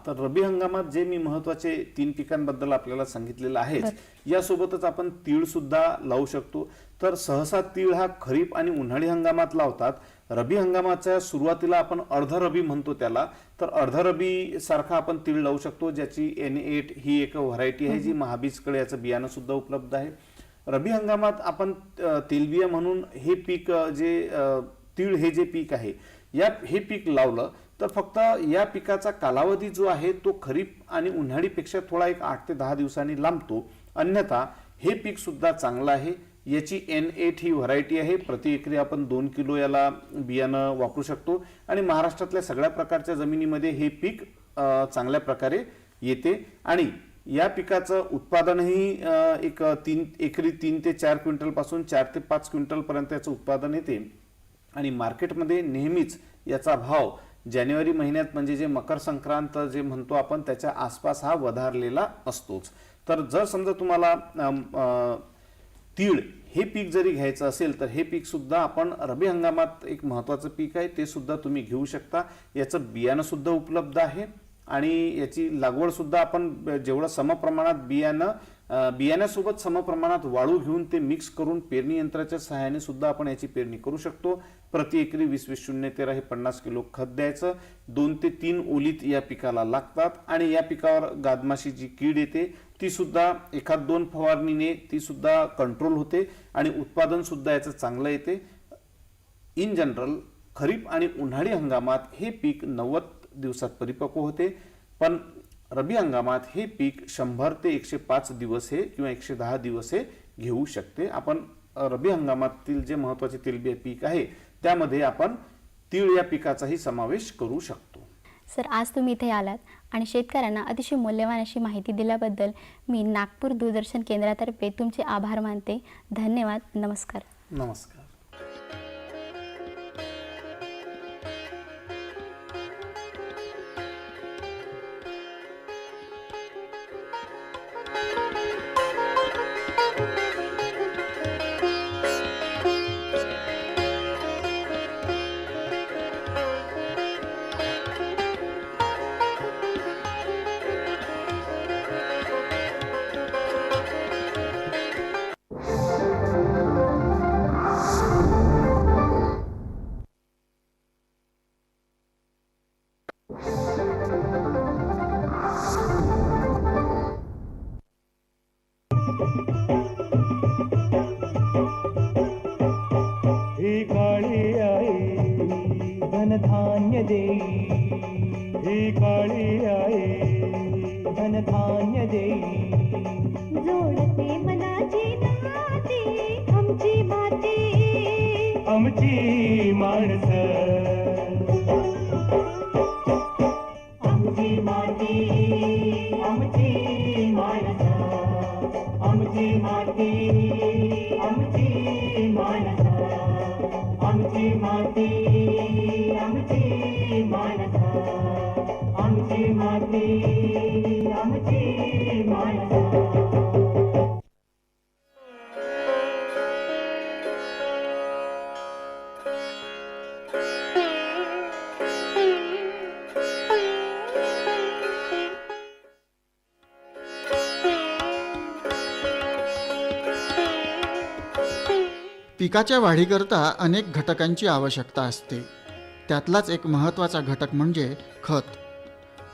तर रब्बी हंगामात जे मी महत्वाचे 3 पिकांबद्दल आपल्याला सांगितलेलं आहे, यासोबतच आपण तीळ सुद्धा लावू शकतो. तर सहसा तीळ हा खरीप आणि उन्हाळी हंगामात लावतात. रब्बी हंगामाच्या सुरुवातीला आपण अर्ध रबी म्हणतो त्याला, तर अर्ध रबी सारखा आपण तीळ लावू शकतो, ज्याची N8 ही एक व्हरायटी आहे जी महाबीजकडे याचं बियाणं सुद्धा उपलब्ध आहे. रब्बी हंगामात आपण तेलबिया म्हणून हे पीक जे तीळ हे जे पीक आहे हे पीक लावलं तर फक्त या पिकाचा कालावधी जो आहे तो खरीप आणि उन्हाळीपेक्षा थोडा एक 8 ते 10 दिवसांनी लांबतो. अन्यथा हे पीक सुद्धा चांगलं आहे. याची N8 ही व्हरायटी आहे. प्रति एकरी आपण 2 किलो याला बियाणं वापरू शकतो आणि महाराष्ट्रातल्या सगळ्या प्रकारच्या जमिनीमध्ये हे पीक चांगल्या प्रकारे येते. आणि या पिकाचं उत्पादनही एक एकरी 3 ते 4 क्विंटल पासून 4 ते 5 क्विंटल पर्यंत याचं उत्पादन येते. आणि मार्केटमध्ये नेहमीच याचा भाव जानेवारी महिन्यात म्हणजे जे मकर संक्रांत जे म्हणतो आपण त्याच्या आसपास हा वधारलेला असतोच. तर जर समजा तुम्हाला तीळ हे पीक जरी घ्यायचं असेल तर हे पीक सुद्धा आपण रब्बी हंगामात एक महत्त्वाचं पीक आहे, ते सुद्धा तुम्ही घेऊ शकता. याचं बियाणं सुद्धा उपलब्ध आहे आणि याची लागवड सुद्धा आपण जेवढं समप्रमाणात बियाण्यासोबत समप्रमाणात वाळू घेऊन ते मिक्स करून पेरणी यंत्राच्या सहाय्याने सुद्धा आपण याची पेरणी करू शकतो. प्रति एकरी 20-20-0-13 हे 50 किलो खत द्यायचं. 2 ते 3 ओलीत या पिकाला लागतात आणि या पिकावर गादमाशी जी कीड येते ती सुद्धा 1-2 फवारणीने ती सुद्धा कंट्रोल होते आणि उत्पादन सुद्धा याचं चांगलं येते. इन जनरल खरीप आणि उन्हाळी हंगामात हे पीक 90 दिवसात परिपक्व होते, पण रब्बी हंगामात हे पीक 100 ते 105 दिवस हे किंवा 110 दिवस हे घेऊ शकते. आपण रब्बी हंगामातील जे महत्त्वाचे तेलबिया पीक आहे त्यामध्ये आपण तीळ या पिकाचाही समावेश करू शकतो. सर, आज तुम्ही इथे आलात आणि शेतकऱ्यांना अतिशय मूल्यवान अशी माहिती दिल्याबद्दल मी नागपूर दूरदर्शन केंद्रातर्फे तुमचे आभार मानते. धन्यवाद. नमस्कार. नमस्कार. ही काळी आई धनधान्य देई, ही काळी आई धनधान्य देई. जोडते मनाची नाती आमची माती, आमची माणसं, आमची माती, आमची माणसं, आमची माती, आमची माणसं, आमची माती, आमची माणसं, आमची माती, आमची माणसं. पिकाच्या वाढीकरता अनेक घटकांची आवश्यकता असते. त्यातलाच एक महत्त्वाचा घटक म्हणजे खत.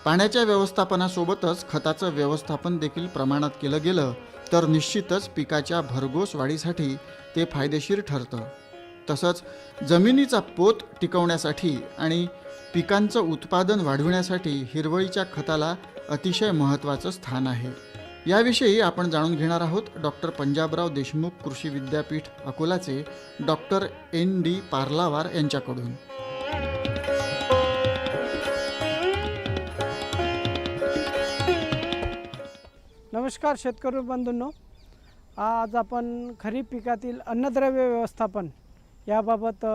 पाण्याच्या व्यवस्थापनासोबतच खताचं व्यवस्थापन देखील प्रमाणात केलं गेलं तर निश्चितच पिकाच्या भरघोस वाढीसाठी ते फायदेशीर ठरतं. तसंच जमिनीचा पोत टिकवण्यासाठी आणि पिकांचं उत्पादन वाढविण्यासाठी हिरवळीच्या खताला अतिशय महत्त्वाचं स्थान आहे. याविषयी आपण जाणून घेणार आहोत डॉक्टर पंजाबराव देशमुख कृषी विद्यापीठ अकोलाचे डॉक्टर ND पार्लावार यांच्याकडून. नमस्कार शेतकरी बंधूंनो, आज आपण खरीप पिकातील अन्नद्रव्य व्यवस्थापन याबाबत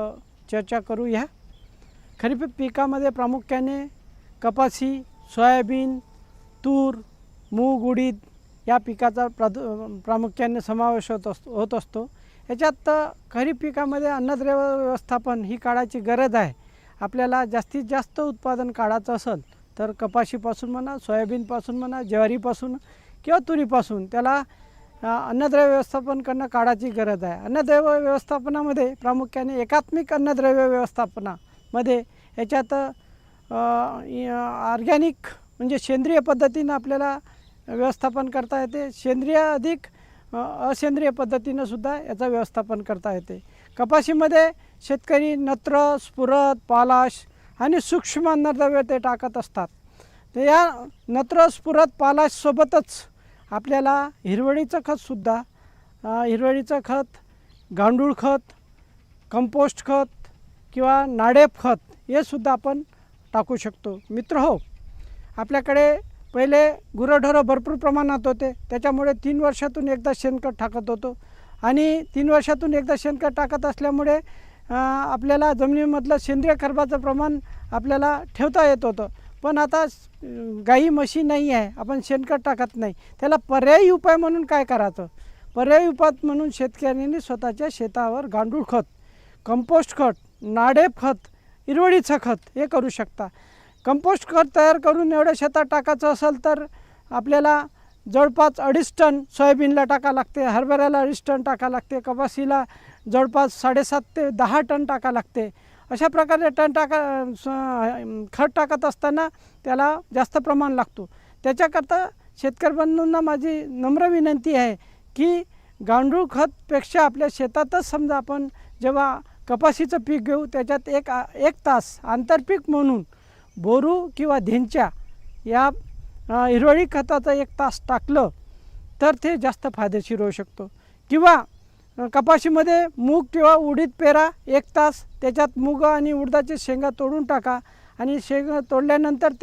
चर्चा करूया. खरीप पिकामध्ये प्रामुख्याने कपासी, सोयाबीन, तूर, मूग, उडीद या पिकाचा प्रामुख्याने समावेश होत असतो. याच्यात खरीप पिकामध्ये अन्नद्रव्य व्यवस्थापन ही काळाची गरज आहे. आपल्याला जास्तीत जास्त उत्पादन काढायचं असेल तर कपाशीपासून म्हणा, सोयाबीनपासून म्हणा, ज्वारीपासून किंवा तुरीपासून त्याला अन्नद्रव्य व्यवस्थापन करणं काळाची गरज आहे. अन्नद्रव्य व्यवस्थापनामध्ये प्रामुख्याने एकात्मिक अन्नद्रव्य व्यवस्थापनामध्ये याच्यात ऑर्गॅनिक म्हणजे सेंद्रिय पद्धतीनं आपल्याला व्यवस्थापन करता येते. सेंद्रिय अधिक असेंद्रिय पद्धतीनं सुद्धा याचं व्यवस्थापन करता येते. कपाशीमध्ये शेतकरी नत्र, स्फुरद, पालाश आणि सूक्ष्म अन्नद्रव्य ते टाकत असतात. तर या नत्र, स्फुरद, पालाशसोबतच आपल्याला हिरवळीचं खतसुद्धा, हिरवळीचं खत, गांडूळ खत, कंपोस्ट खत किंवा नाडेप खत हे सुद्धा आपण टाकू शकतो. मित्र हो, आपल्याकडे पहिले गुरंढोरं भरपूर प्रमाणात होते. त्याच्यामुळे 3 वर्षातून एकदा शेणखत टाकत होतो आणि 3 वर्षातून एकदा शेणखत टाकत असल्यामुळे आपल्याला जमिनीमधलं सेंद्रिय खर्चाचं प्रमाण आपल्याला ठेवता येत होतं. पण आता गाई म्हशी नाही आहे, आपण शेणखत टाकत नाही. त्याला पर्यायी उपाय म्हणून काय करायचं? पर्यायी उपाय म्हणून शेतकऱ्यांनी स्वतःच्या शेतावर गांडूळ खत, कंपोस्ट खत, नाडेप खत, हिरवळीचं खत हे करू शकता. कंपोस्ट खत तयार करून एवढ्या शेतात टाकायचं असेल तर आपल्याला जवळपास 2.5 टन सोयाबीनला टाका लागते, हरभऱ्याला 2.5 टन टाका लागते, कपाशीला जवळपास 7.5 ते 10 टन टाका लागते. अशा प्रकारे खत टाकत असताना त्याला जास्त प्रमाण लागतो. त्याच्याकरता शेतकरी बंधूंना माझी नम्र विनंती आहे की गांडूळ खतपेक्षा आपल्या शेतातच समजा आपण जेव्हा कपाशीचं पीक घेऊ त्याच्यात एक तास आंतरपीक म्हणून बोरू किंवा धेंच्या या हिरवळी खताचं 1 तास टाकलं तर ते जास्त फायदेशीर होऊ शकतो. किंवा कपाशीमध्ये मूग किंवा उडीद पेरा 1 तास, त्याच्यात मूग आणि उडदाचे शेंगा तोडून टाका आणि शेंगा तोडल्यानंतर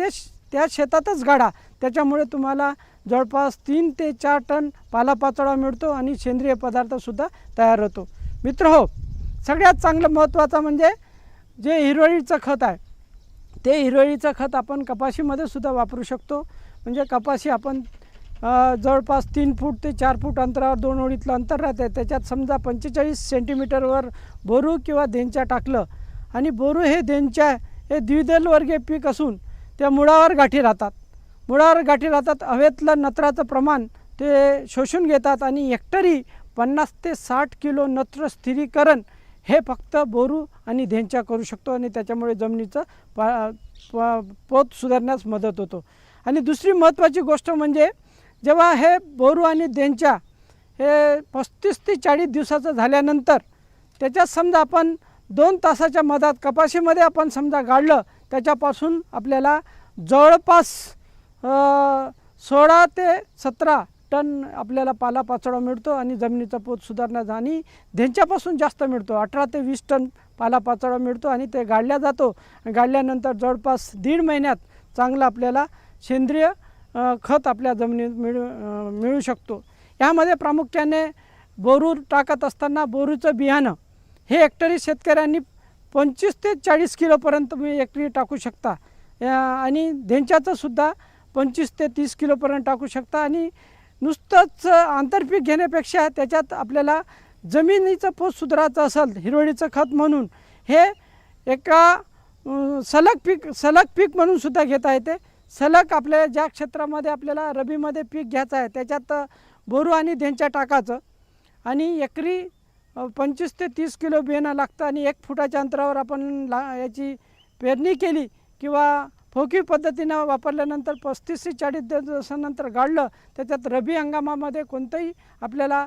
त्या शेतातच गाडा. त्याच्यामुळे तुम्हाला जवळपास 3 ते 4 टन पालापाचोळा मिळतो आणि सेंद्रिय पदार्थसुद्धा तयार होतो. मित्रहो, सगळ्यात चांगलं महत्त्वाचं म्हणजे जे हिरवळीचं खत आहे, ते हिरवळीचं खत आपण कपाशीमध्ये सुद्धा वापरू शकतो. म्हणजे कपाशी आपण जवळपास 3 फूट ते 4 फूट अंतरावर 2 ओळीतलं अंतर राहते. त्याच्यात समजा 45 सेंटीमीटरवर बोरू किंवा देंच्या टाकलं आणि बोरू हे देंच्या हे द्विदलवर्गीय पीक असून त्या मुळावर गाठी राहतात. मुळावर गाठी राहतात, हवेतलं नत्राचं प्रमाण ते शोषून घेतात आणि हेक्टरी 50 ते 60 किलो नत्र स्थिरीकरण हे फक्त बोरू आणि देंच्या करू शकतो आणि त्याच्यामुळे जमिनीचं पोत सुधारण्यास मदत होतो. आणि दुसरी महत्त्वाची गोष्ट म्हणजे जेव्हा हे बोरू आणि देंच्या हे 35 ते 40 दिवसाचं झाल्यानंतर त्याच्यात समजा आपण 2 तासाच्या मधात कपाशीमध्ये आपण समजा गाडलं, त्याच्यापासून आपल्याला जवळपास 16 ते 17 टन आपल्याला पालापाचोळा मिळतो आणि जमिनीचा पोत सुधारण्याचा. आणि देंच्यापासून जास्त मिळतो, 18 ते 20 टन पालापाचोळा मिळतो आणि ते गाडल्या जातो. गाडल्यानंतर जवळपास 1.5 महिन्यात चांगलं आपल्याला सेंद्रिय खत आपल्या जमिनीत मिळू शकतो. यामध्ये प्रामुख्याने बोरू टाकत असताना बोरूचं बियाणं हे हेक्टरी शेतकऱ्यांनी 25 ते 40 किलोपर्यंत तुम्ही हेक्टरी टाकू शकता आणि देंच्याचं सुद्धा 25 ते 30 किलोपर्यंत टाकू शकता. आणि नुसतंच आंतरपीक घेण्यापेक्षा त्याच्यात आपल्याला जमिनीचं पोत सुधारायचं असेल हिरवळीचं खत म्हणून हे एका सलग पीक म्हणून सुद्धा घेता येते. सलग आपल्या ज्या क्षेत्रामध्ये आपल्याला रबीमध्ये पीक घ्यायचं आहे त्याच्यात बोरू आणि देंच्या टाकायचं आणि एकरी 25 ते 30 किलो बियाणं लागतं आणि 1 फुटाच्या अंतरावर आपण याची पेरणी केली किंवा फोकी पद्धतीनं वापरल्यानंतर 35 ते 40 दिवसानंतर गाडलं, त्याच्यात रबी हंगामामध्ये कोणतंही आपल्याला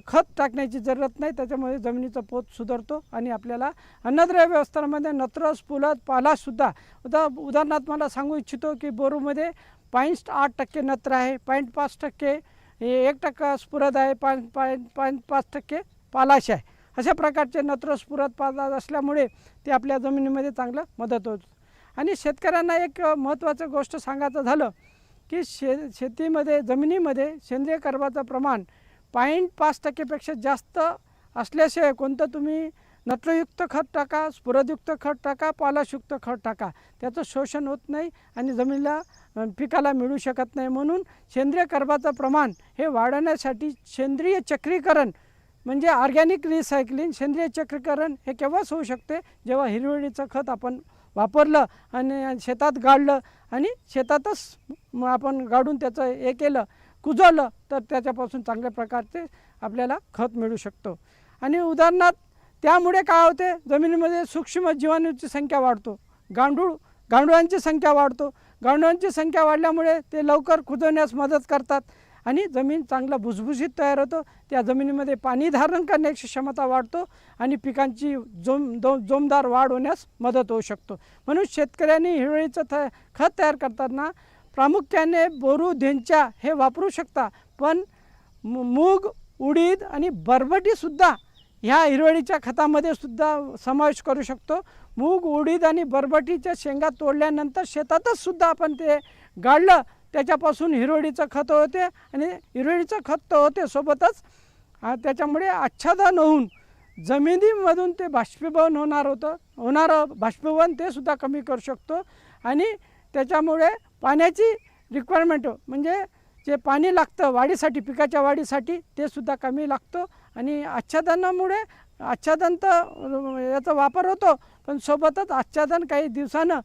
खत टाकण्याची जरूरत नाही. त्याच्यामुळे जमिनीचा पोत सुधारतो आणि आपल्याला अन्नद्रव्य व्यवस्थापनामध्ये नत्र, स्फुलत, पालासुद्धा उदाहरणार्थ मला सांगू इच्छितो की बोरूमध्ये 0.8% नत्र आहे, 0.5% 1% स्फुरद आहे, 5% पालाश आहे. अशा प्रकारचे नत्र, स्फुरद, पालाश असल्यामुळे ते आपल्या जमिनीमध्ये चांगलं मदत होतं. आणि शेतकऱ्यांना एक महत्त्वाचं गोष्ट सांगायचं झालं की शेतीमध्ये जमिनीमध्ये सेंद्रिय कर्बाचं प्रमाण 0.5% जास्त असल्याशिवाय कोणतं तुम्ही नत्रयुक्त खत टाका, स्फुरदयुक्त खत टाका, पालाशयुक्त खत टाका, त्याचं शोषण होत नाही आणि जमिनीला पिकाला मिळू शकत नाही. म्हणून सेंद्रिय कर्बाचं प्रमाण हे वाढवण्यासाठी सेंद्रिय चक्रीकरण म्हणजे ऑर्गॅनिक रिसायकलिंग, सेंद्रिय चक्रीकरण हे केव्हाच होऊ शकते जेव्हा हिरवळीचं खत आपण वापरलं आणि शेतात गाडलं आणि शेतातच आपण गाडून त्याचं हे केलं, कुजवलं, तर त्याच्यापासून चांगल्या प्रकारचे आपल्याला खत मिळू शकतो. आणि उदाहरणार्थ त्यामुळे काय होते, जमिनीमध्ये सूक्ष्म जीवाणूंची संख्या वाढतो, गांडुळांची संख्या वाढतो. गांडुळांची संख्या वाढल्यामुळे ते लवकर कुजवण्यास मदत करतात आणि जमीन चांगला भुसभुशीत तयार होतो. त्या जमिनीमध्ये पाणी धारण करण्याची क्षमता वाढतो आणि पिकांची जोमदार वाढ होण्यास मदत होऊ शकतो. म्हणून शेतकऱ्यांनी हिरवळीचं खत तयार करताना प्रामुख्याने बोरू, देंच्या हे वापरू शकता, पण मूग, उडीद आणि बरबटीसुद्धा ह्या हिरवळीच्या खतामध्ये सुद्धा समावेश करू शकतो. मूग, उडीद आणि बरबटीच्या शेंगा तोडल्यानंतर शेतातच सुद्धा आपण ते गाडलं, त्याच्यापासून हिरवळीचं खत होते आणि हिरवळीचं खत तर होते, सोबतच त्याच्यामुळे आच्छादन होऊन जमिनीमधून ते बाष्पीभवन होणारं बाष्पीभवन ते सुद्धा कमी करू शकतो. आणि त्याच्यामुळे पाण्याची रिक्वायरमेंट म्हणजे जे पाणी लागतं वाढीसाठी, पिकाच्या वाढीसाठी, ते सुद्धा कमी लागतो. आणि आच्छादनामुळे आच्छादन तर याचा वापर होतो, पण सोबतच आच्छादन काही दिवसानं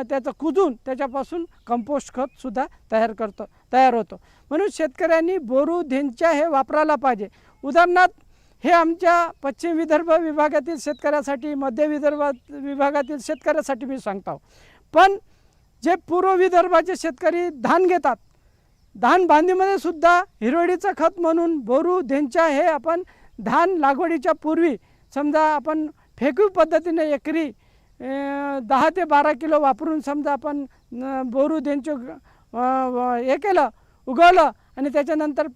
त्याचं कुजून त्याच्यापासून कंपोस्ट खतसुद्धा तयार होतो. म्हणून शेतकऱ्यांनी बोरू, देंच्या हे वापरायला पाहिजे. उदाहरणार्थ हे आमच्या पश्चिम विदर्भ विभागातील शेतकऱ्यासाठी, मध्य विदर्भ विभागातील शेतकऱ्यासाठी मी सांगतो. पण जे पूर्व विदर्भाचे शेतकरी धान घेतात, धान बांधणीमध्ये सुद्धा हिरवळीचं खत म्हणून बोरू, देंच्या हे आपण धान लागवडीच्या पूर्वी समजा आपण फेकू पद्धतीने एकरी 10 ते 12 किलो वापरून समजा आपण बोरू, देंचे हे केलं, उगवलं आणि त्याच्यानंतर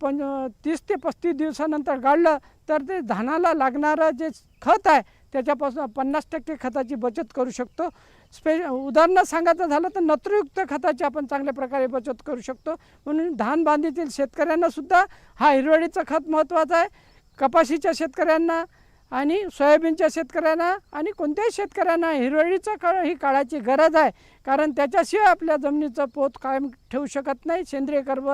30 ते 35 दिवसानंतर गाळलं तर ते धानाला लागणारं जे खत आहे त्याच्यापासून 50% खताची बचत करू शकतो. उदाहरणं सांगायचं झालं तर नत्रयुक्त खताची आपण चांगल्या प्रकारे बचत करू शकतो. म्हणून धान बांधीतील शेतकऱ्यांनासुद्धा हा हिरवळीचं खत महत्त्वाचं आहे. कपाशीच्या शेतकऱ्यांना आणि सोयाबीनच्या शेतकऱ्यांना आणि कोणत्याही शेतकऱ्यांना हिरवळीचं ही काळाची गरज आहे. कारण त्याच्याशिवाय आपल्या जमिनीचं पोत कायम ठेवू शकत नाही, सेंद्रिय कर्ब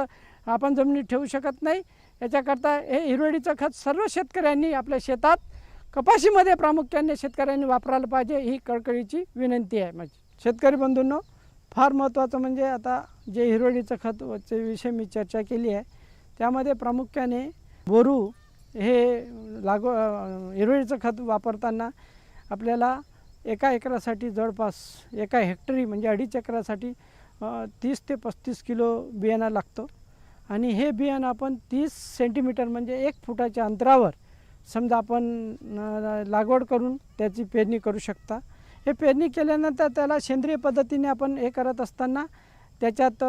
आपण जमिनीत ठेवू शकत नाही. याच्याकरता हे हिरवळीचं खत सर्व शेतकऱ्यांनी आपल्या शेतात कपाशीमध्ये प्रामुख्याने शेतकऱ्यांनी वापरायला पाहिजे, ही कळकळीची विनंती आहे माझी. शेतकरी बंधूंनो, फार महत्त्वाचं म्हणजे आता जे हिरवळीचं खतचे विषय मी चर्चा केली आहे त्यामध्ये प्रामुख्याने बोरू हे हिरवळीचं खत वापरताना आपल्याला एका एकरासाठी जवळपास एका हेक्टरी म्हणजे 2.5 एकरासाठी 30 ते 35 किलो बियाणं लागतं. आणि हे बियाणं आपण 30 सेंटीमीटर म्हणजे 1 फुटाच्या अंतरावर समजा आपण लागवड करून त्याची पेरणी करू शकता. हे पेरणी केल्यानंतर त्याला सेंद्रिय पद्धतीने आपण हे करत असताना त्याच्यात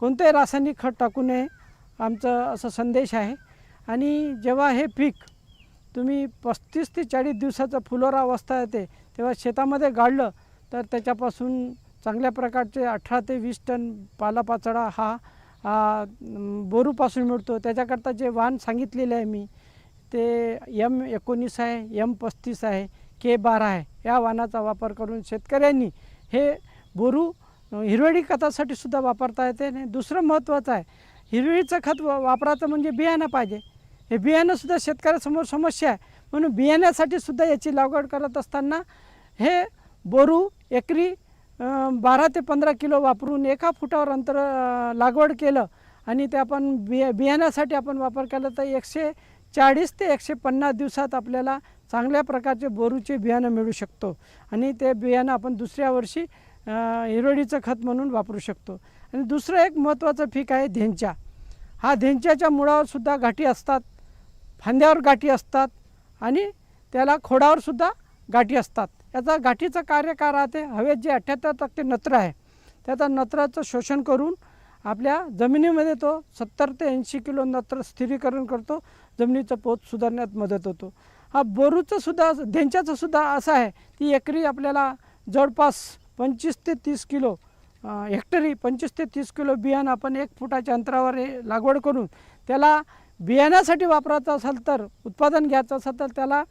कोणतेही रासायनिक खत टाकू नये, आमचं असं संदेश आहे. आणि जेव्हा हे पीक तुम्ही 35 ते 40 दिवसाचं फुलोरा अवस्था येते तेव्हा शेतामध्ये गाळलं तर त्याच्यापासून चांगल्या प्रकारचे 18 ते 20 टन पालापाचोळा हा बोरूपासून मिळतो. त्याच्याकरता जे वाण सांगितलेले आहे मी ते M19 आहे, M35 आहे, K12 आहे. या वाणाचा वापर करून शेतकऱ्यांनी हे बोरू हिरवळी खतासाठी सुद्धा वापरता येते. आणि दुसरं महत्त्वाचं आहे, हिरवळीचं खत वापरायचं म्हणजे बियाणं पाहिजे. हे बियाणंसुद्धा शेतकऱ्यासमोर समस्या आहे. म्हणून बियाण्यासाठी सुद्धा याची लागवड करत असताना हे बोरू एकरी 12 ते 15 किलो वापरून 1 फुटावर अंतर लागवड केलं आणि ते आपण बियाण्यासाठी आपण वापर केला तर 140 ते 150 दिवसात आपल्याला चांगल्या प्रकारचे बोरूचे बियाणं मिळू शकतो. आणि ते बियाणं आपण दुसऱ्या वर्षी हिरवळीचं खत म्हणून वापरू शकतो. आणि दुसरं एक महत्त्वाचं पीक आहे धेंचा. हा धेंच्याच्या मुळावरसुद्धा गाठी असतात, फांद्यावर गाठी असतात आणि त्याला खोडावरसुद्धा गाठी असतात. याचा गाठीचं कार्य काय राहते, हवेत जे 78% नत्र आहे त्याचा नत्राचं शोषण करून आपल्या जमिनीमध्ये तो 70 ते 80 किलो नत्र स्थिरीकरण करतो, जमिनीचं पोत सुधारण्यात मदत होतो. हा बोरूचं सुद्धा धेंच्याचं सुद्धा असं आहे की एकरी आपल्याला जवळपास 25 ते 30 किलो हेक्टरी 25 ते 30 किलो बियाणं आपण 1 फुटाच्या अंतरावर लागवड करून त्याला बियाण्यासाठी वापरायचं असेल तर उत्पादन घ्यायचं असेल तर त्याला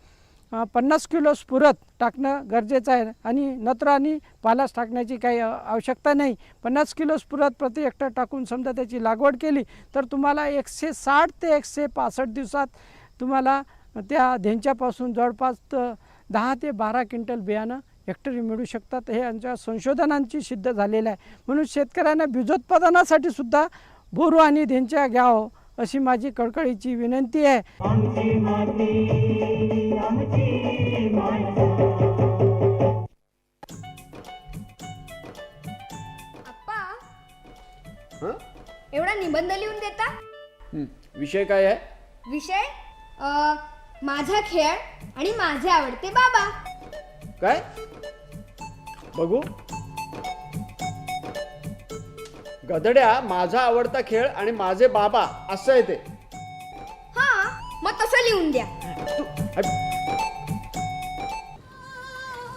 50 किलो स्फुरत टाकणं गरजेचं आहे. आणि नत्र आणि पालास टाकण्याची काही आवश्यकता नाही. 50 किलो स्फुरत प्रति हेक्टर टाकून समजा त्याची लागवड केली तर तुम्हाला 160 ते 165 दिवसात तुम्हाला त्या धेंच्यापासून जवळपास 10 ते 12 क्विंटल बियाणं हेक्टरी मिळू शकतात. हे आमच्या संशोधनांची सिद्ध झालेलं आहे. म्हणून शेतकऱ्यांना बीजोत्पादनासाठी सुद्धा बोरू आणि धेंच्या घ्यावं अशी माझी कळकळीची विनंती आहे. एवढा निबंध लिहून देता? विषय काय आहे? विषय माझा खेळ आणि माझे आवडते बाबा. काय बघू? गधड्या, माझा आवडता खेळ आणि माझे बाबा असं आहे ते. हा, मग तसं लिहून द्या.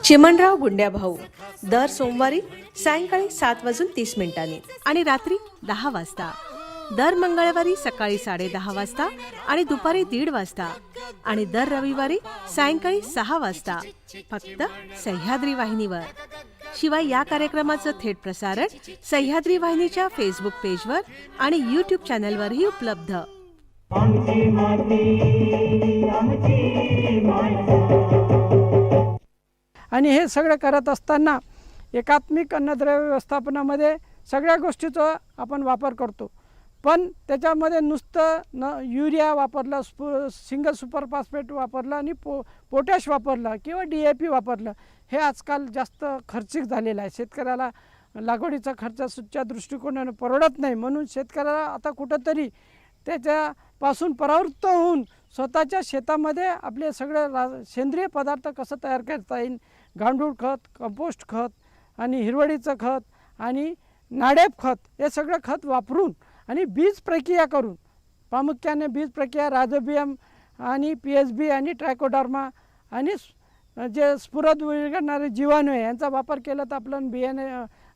चिमणराव गुंड्याभाऊ दर सोमवारी सायंकाळी 7:30 आणि रात्री 10 वाजता. दर मंगळवारी सकाळी 10:30 वाजता आणि दुपारी 1:30 वाजता आणि दर रविवारी सायंकाळी 6 वाजता फक्त सह्याद्री वाहिनीवर. शिवाय या कार्यक्रमाचं थेट प्रसारण सह्याद्री वाहिनीच्या फेसबुक पेजवर आणि यूट्यूब चॅनलवरही उपलब्ध. आणि हे सगळं करत असताना एकात्मिक अन्नद्रव्य व्यवस्थापनामध्ये सगळ्या गोष्टीचा आपण वापर करतो. पण त्याच्यामध्ये नुसतं युरिया वापरलं, सिंगल सुपर फॉस्फेट वापरलं आणि पोटॅश वापरलं किंवा DAP वापरलं, हे आजकाल जास्त खर्चिक झालेलं आहे. शेतकऱ्याला लागवडीचा खर्चाच्या दृष्टिकोनाने परवडत नाही. म्हणून शेतकऱ्याला आता कुठंतरी त्याच्यापासून परावृत्त होऊन स्वतःच्या शेतामध्ये आपले सगळे सेंद्रिय पदार्थ कसं तयार करता येईल, गांडूळ खत, कंपोस्ट खत आणि हिरवळीचं खत आणि नाडेप खत हे सगळं खत वापरून आणि बीज प्रक्रिया करून, प्रामुख्याने बीज प्रक्रिया रायझोबियम आणि PSB आणि ट्रायकोडर्मा आणि जे स्फुरद विरघळणारे जीवाणू आहे यांचा वापर केला तर आपलं बियाणे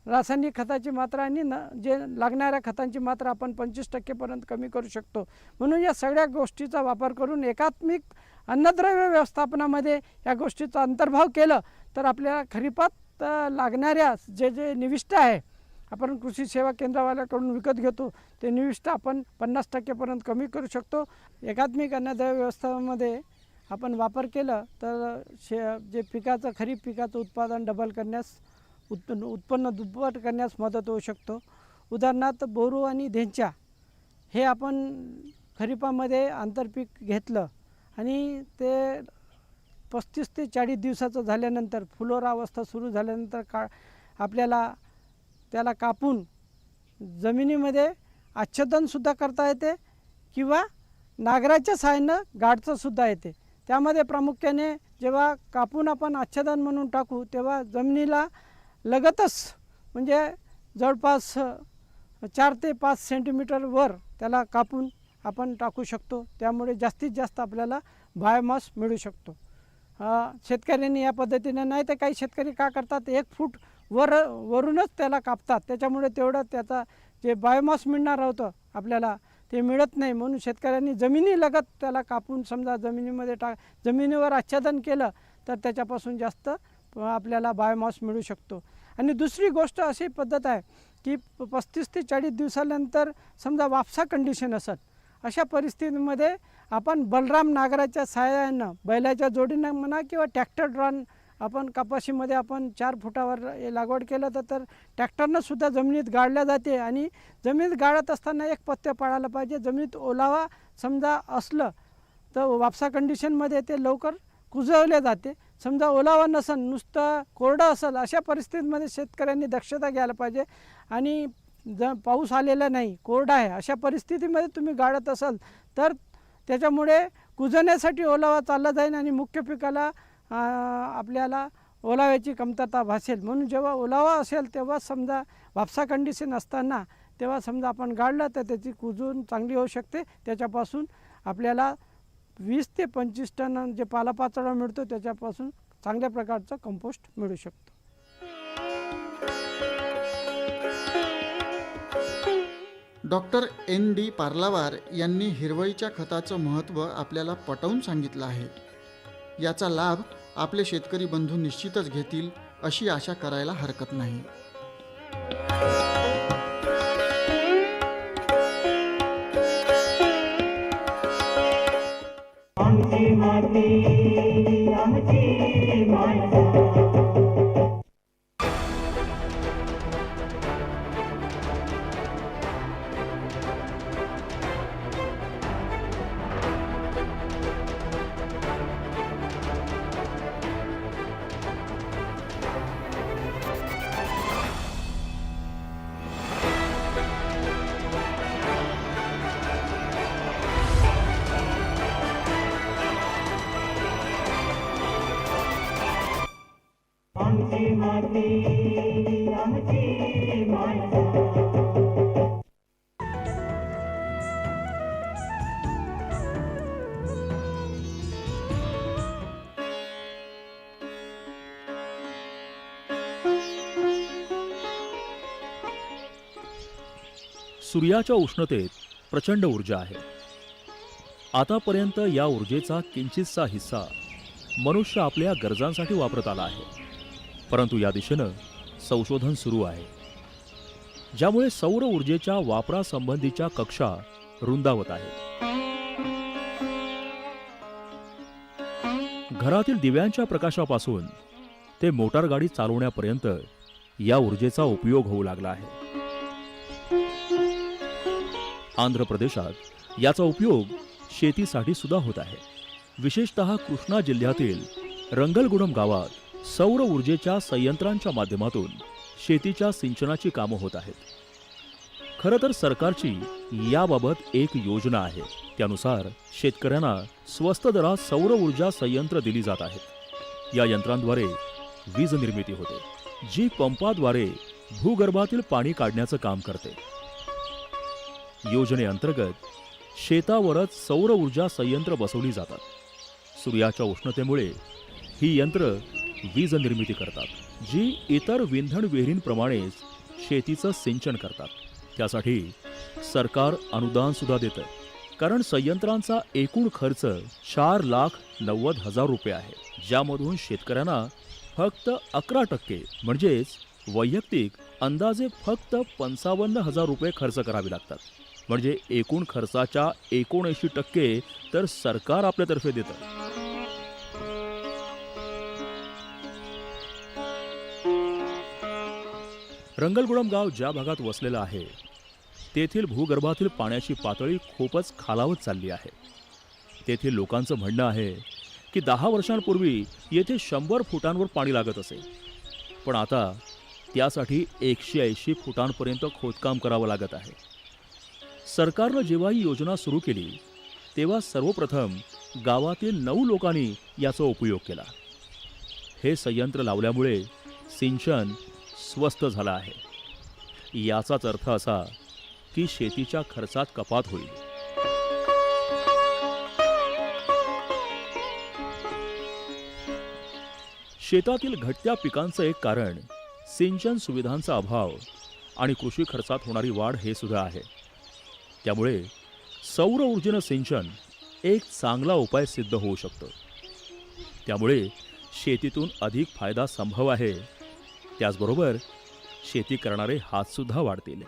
रासायनिक खताची मात्रा आणि जे लागणाऱ्या खतांची मात्रा आपण 25% पर्यंत कमी करू शकतो. म्हणून या सगळ्या गोष्टीचा वापर करून एकात्मिक अन्नद्रव्य व्यवस्थापनामध्ये या गोष्टीचा अंतर्भाव केलं तर आपल्याला खरीपात लागणाऱ्या जे निविष्ठा आहे आपण कृषी सेवा केंद्रावाल्याकडून विकत घेतो ते निविष्ठा आपण 50% पर्यंत कमी करू शकतो. एकात्मिक अन्नद्रव्य व्यवस्थापनामध्ये आपण वापर केलं तर जे पिकाचं खरीप पिकाचं उत्पादन डबल करण्यास उत्पन्न दुप्पट करण्यास मदत होऊ शकतो. उदाहरणार्थ बोरू आणि धेंचा हे आपण खरीपामध्ये आंतरपीक घेतलं आणि ते 35 ते 40 दिवसाचं झाल्यानंतर फुलोरा अवस्था सुरू झाल्यानंतर आपल्याला त्याला कापून जमिनीमध्ये आच्छादनसुद्धा करता येते किंवा नांगराच्या सहाय्यानं गाडचंसुद्धा येते. त्यामध्ये प्रामुख्याने जेव्हा कापून आपण आच्छादन म्हणून टाकू तेव्हा जमिनीला लगतच म्हणजे जवळपास 4 ते 5 सेंटीमीटर वर त्याला कापून आपण टाकू शकतो. त्यामुळे जास्तीत जास्त आपल्याला बायोमास मिळू शकतो. शेतकऱ्यांनी या पद्धतीने, नाही तर काही शेतकरी का करतात 1 फूट वरूनच त्याला कापतात, त्याच्यामुळे तेवढं त्याचा जे बायोमास मिळणार होतं आपल्याला ते मिळत नाही. म्हणून शेतकऱ्यांनी जमिनीलगत त्याला कापून समजा जमिनीमध्ये जमिनीवर आच्छादन केलं तर त्याच्यापासून जास्त आपल्याला बायोमास मिळू शकतो. आणि दुसरी गोष्ट अशी पद्धत आहे की 35 ते 40 दिवसानंतर समजा वापसा कंडिशन असत, अशा परिस्थितीमध्ये आपण बलराम नांगराच्या सहाय्यानं बैलाच्या जोडीनं म्हणा किंवा ट्रॅक्टर ड्रॉन आपण कपाशीमध्ये आपण 4 फुटावर लागवड केलं तर ट्रॅक्टरनं सुद्धा जमिनीत गाडल्या जाते. आणि जमिनीत गाडत असताना एक पथ्य पाळायला पाहिजे, जमिनीत ओलावा समजा असलं तर वापसा कंडिशनमध्ये ते लवकर कुजवले जाते. समजा ओलावा नसेल, नुसतं कोरडं असेल, अशा परिस्थितीमध्ये शेतकऱ्यांनी दक्षता घ्यायला पाहिजे. आणि पाऊस आलेला नाही, कोरडा आहे, अशा परिस्थितीमध्ये तुम्ही गाडत असाल तर त्याच्यामुळे कुजण्यासाठी ओलावा चालला जाईल आणि मुख्य पिकाला आपल्याला ओलाव्याची कमतरता भासेल. म्हणून जेव्हा ओलावा असेल तेव्हा समजा वापसा कंडिशन असताना तेव्हा समजा आपण गाडलं तर त्याची कुजून चांगली होऊ शकते. त्याच्यापासून आपल्याला 20 ते 25 टन जे पालापाचोळा मिळतो त्याच्यापासून चांगल्या प्रकारचं कंपोस्ट मिळू शकतो. डॉक्टर ND पार्लावार यांनी हिरवळीच्या खताचं महत्त्व आपल्याला पटवून सांगितलं आहे. याचा लाभ आपले शेतकरी बंधू निश्चितच घेतील अशी आशा करायला हरकत नाही. सूर्याच्या उष्णतेत प्रचंड ऊर्जा आहे. आतापर्यंत या ऊर्जेचा किंचितसा हिस्सा मनुष्य आपल्या गरजांसाठी वापरत आला आहे. परंतु या दिशेनं संशोधन सुरू आहे, ज्यामुळे सौर ऊर्जेच्या वापरासंबंधीच्या कक्षा रुंदावत आहेत. घरातील दिव्यांच्या प्रकाशापासून ते मोटारगाडी चालवण्यापर्यंत या ऊर्जेचा उपयोग होऊ लागला आहे. आंध्र प्रदेशात याचा उपयोग शेतीसाठी सुद्धा होत आहे. विशेषतः कृष्णा जिल्ह्यातील रंगलगुडम गावात सौर ऊर्जेच्या संयंत्रांच्या माध्यमातून शेतीच्या सिंचनाची कामं होत आहेत. खरं तर सरकारची याबाबत एक योजना आहे. त्यानुसार शेतकऱ्यांना स्वस्त दरात सौर ऊर्जा संयंत्र दिली जात आहेत. या यंत्रांद्वारे वीज निर्मिती होते, जी पंपाद्वारे भूगर्भातील पाणी काढण्याचं काम करते. योजनेअंतर्गत शेतावरच सौर ऊर्जा संयंत्र बसवली जातात. सूर्याच्या उष्णतेमुळे ही यंत्र वीज निर्मिती करतात, जी इतर विंधण विहिरींप्रमाणेच शेतीचं सिंचन करतात. त्यासाठी सरकार अनुदान सुद्धा देतं, कारण संयंत्रांचा एकूण खर्च 4,90,000 रुपये आहे, ज्यामधून शेतकऱ्यांना फक्त 11% म्हणजेच वैयक्तिक अंदाजे फक्त 55,000 रुपये खर्च करावे लागतात. म्हणजे एकूण खर्चाच्या 79% तर सरकार आपल्यातर्फे देतं. रंगलगुडम गाव ज्या भागात वसलेलं आहे तेथील भूगर्भातील पाण्याची पातळी खूपच खालावत चालली आहे. तेथील लोकांचं म्हणणं आहे की 10 वर्षांपूर्वी येथे 100 फुटांवर पाणी लागत असे, पण आता त्यासाठी 180 फुटांपर्यंत खोदकाम करावं लागत आहे. सरकारनं जेव्हा ही योजना सुरू केली तेव्हा सर्वप्रथम गावातील 9 लोकांनी याचा उपयोग केला. हे संयंत्र लावल्यामुळे सिंचन स्वस्त झालं आहे. याचाच अर्थ असा की शेतीच्या खर्चात कपात होईल. शेतातील घटत्या पिकांचं एक कारण सिंचन सुविधांचा अभाव आणि कृषी खर्चात होणारी वाढ हे सुद्धा आहे. त्यामुळे सौर ऊर्जेनं सिंचन एक चांगला उपाय सिद्ध होऊ शकतो. त्यामुळे शेतीतून अधिक फायदा संभव आहे. त्याचबरोबर शेती करणारे हातसुद्धा वाढतील.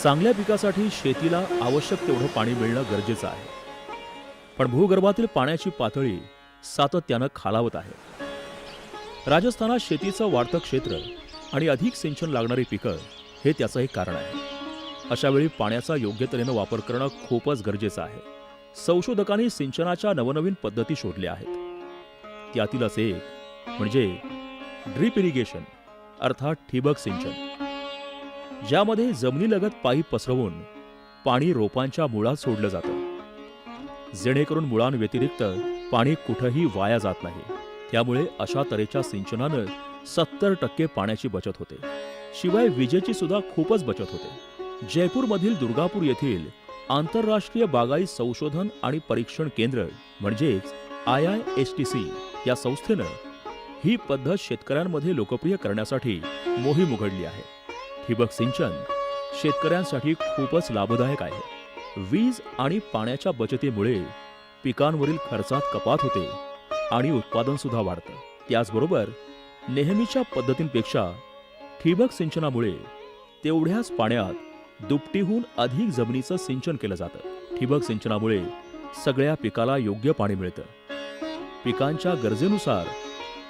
चांगल्या पिकासाठी शेतीला आवश्यक तेवढं पाणी मिळणं गरजेचं आहे. पण भूगर्भातील पाण्याची पातळी सातत्यानं खालावत आहे. राजस्थानात शेतीचं वाढतं क्षेत्र आणि अधिक सिंचन लागणारी पिकं हे त्याचं एक कारण आहे. अशावेळी पाण्याचा योग्य तऱ्हेनं वापर करणं खूपच गरजेचं आहे. संशोधकांनी सिंचनाच्या नवनवीन पद्धती शोधल्या आहेत. त्यातीलच एक म्हणजे ड्रीप इरिगेशन अर्थात ठिबक सिंचन, ज्यामध्ये जमिनीलगत पाईप पसरवून पाणी रोपांच्या मुळात सोडलं जातं, जेणेकरून मुळांव्यतिरिक्त पाणी कुठंही वाया जात नाही. त्यामुळे अशा तऱ्हेच्या सिंचनानं 70% पाण्याची बचत होते. शिवाय विजेची सुद्धा खूपच बचत होते. जयपूरमधील दुर्गापूर येथील आंतरराष्ट्रीय बागाई संशोधन आणि परीक्षण केंद्र म्हणजेच IISTC या संस्थेनं ही पद्धत शेतकऱ्यांमध्ये लोकप्रिय करण्यासाठी मोहीम उघडली आहे. ठिबक सिंचन शेतकऱ्यांसाठी खूपच लाभदायक आहे. वीज आणि पाण्याच्या बचतीमुळे पिकांवरील खर्चात कपात होते आणि उत्पादन सुद्धा वाढतं. त्याचबरोबर नेहमीच्या पद्धतींपेक्षा ठिबक सिंचनामुळे तेवढ्याच पाण्यात दुपटीहून अधिक जमिनीचं सिंचन केलं जातं. ठिबक सिंचनामुळे सगळ्या पिकाला योग्य पाणी मिळतं. पिकांच्या गरजेनुसार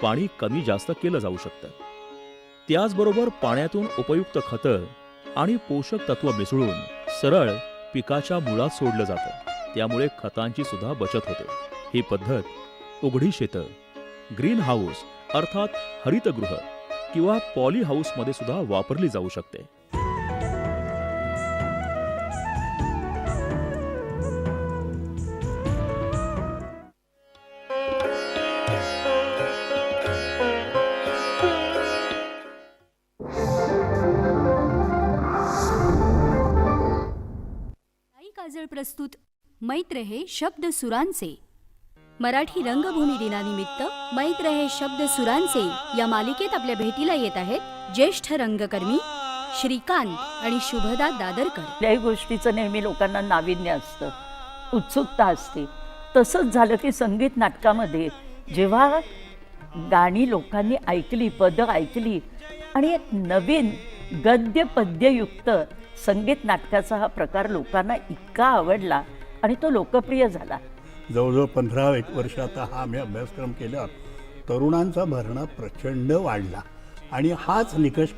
पाणी कमी जास्त केलं जाऊ शकतं. त्याचबरोबर पाण्यातून उपयुक्त खतं आणि पोषक तत्व मिसळून सरळ पिकाच्या मुळात सोडलं जातं. त्यामुळे खतांची सुद्धा बचत होते. ही पद्धत उघडी शेतं, ग्रीन हाऊस अर्थात हरितगृह किंवा पॉली हाऊसमध्ये सुद्धा वापरली जाऊ शकते. काजळ प्रस्तुत मैत्र हे शब्द सुरांचे. मराठी रंगभूमी दिनानिमित्त मैत्र हे शब्द सुरांचे या मालिकेत आपल्या भेटीला येत आहेत ज्येष्ठ रंगकर्मी श्रीकांत आणि शुभदा दादरकर. कुठल्याही गोष्टीचं नेहमी लोकांना नाविन्य असतं, उत्सुकता असते. तसंच झालं की संगीत नाटकामध्ये जेव्हा गाणी लोकांनी ऐकली, पदं ऐकली आणि एक नवीन गद्य पद्ययुक्त संगीत नाटकाचा हा प्रकार लोकांना इतका आवडला आणि तो लोकप्रिय झाला. जवळजवळ 15 वर्ष आता हा आम्ही अभ्यासक्रम केला. तरुणांचा भरणा प्रचंड वाढला आणि हाच निकष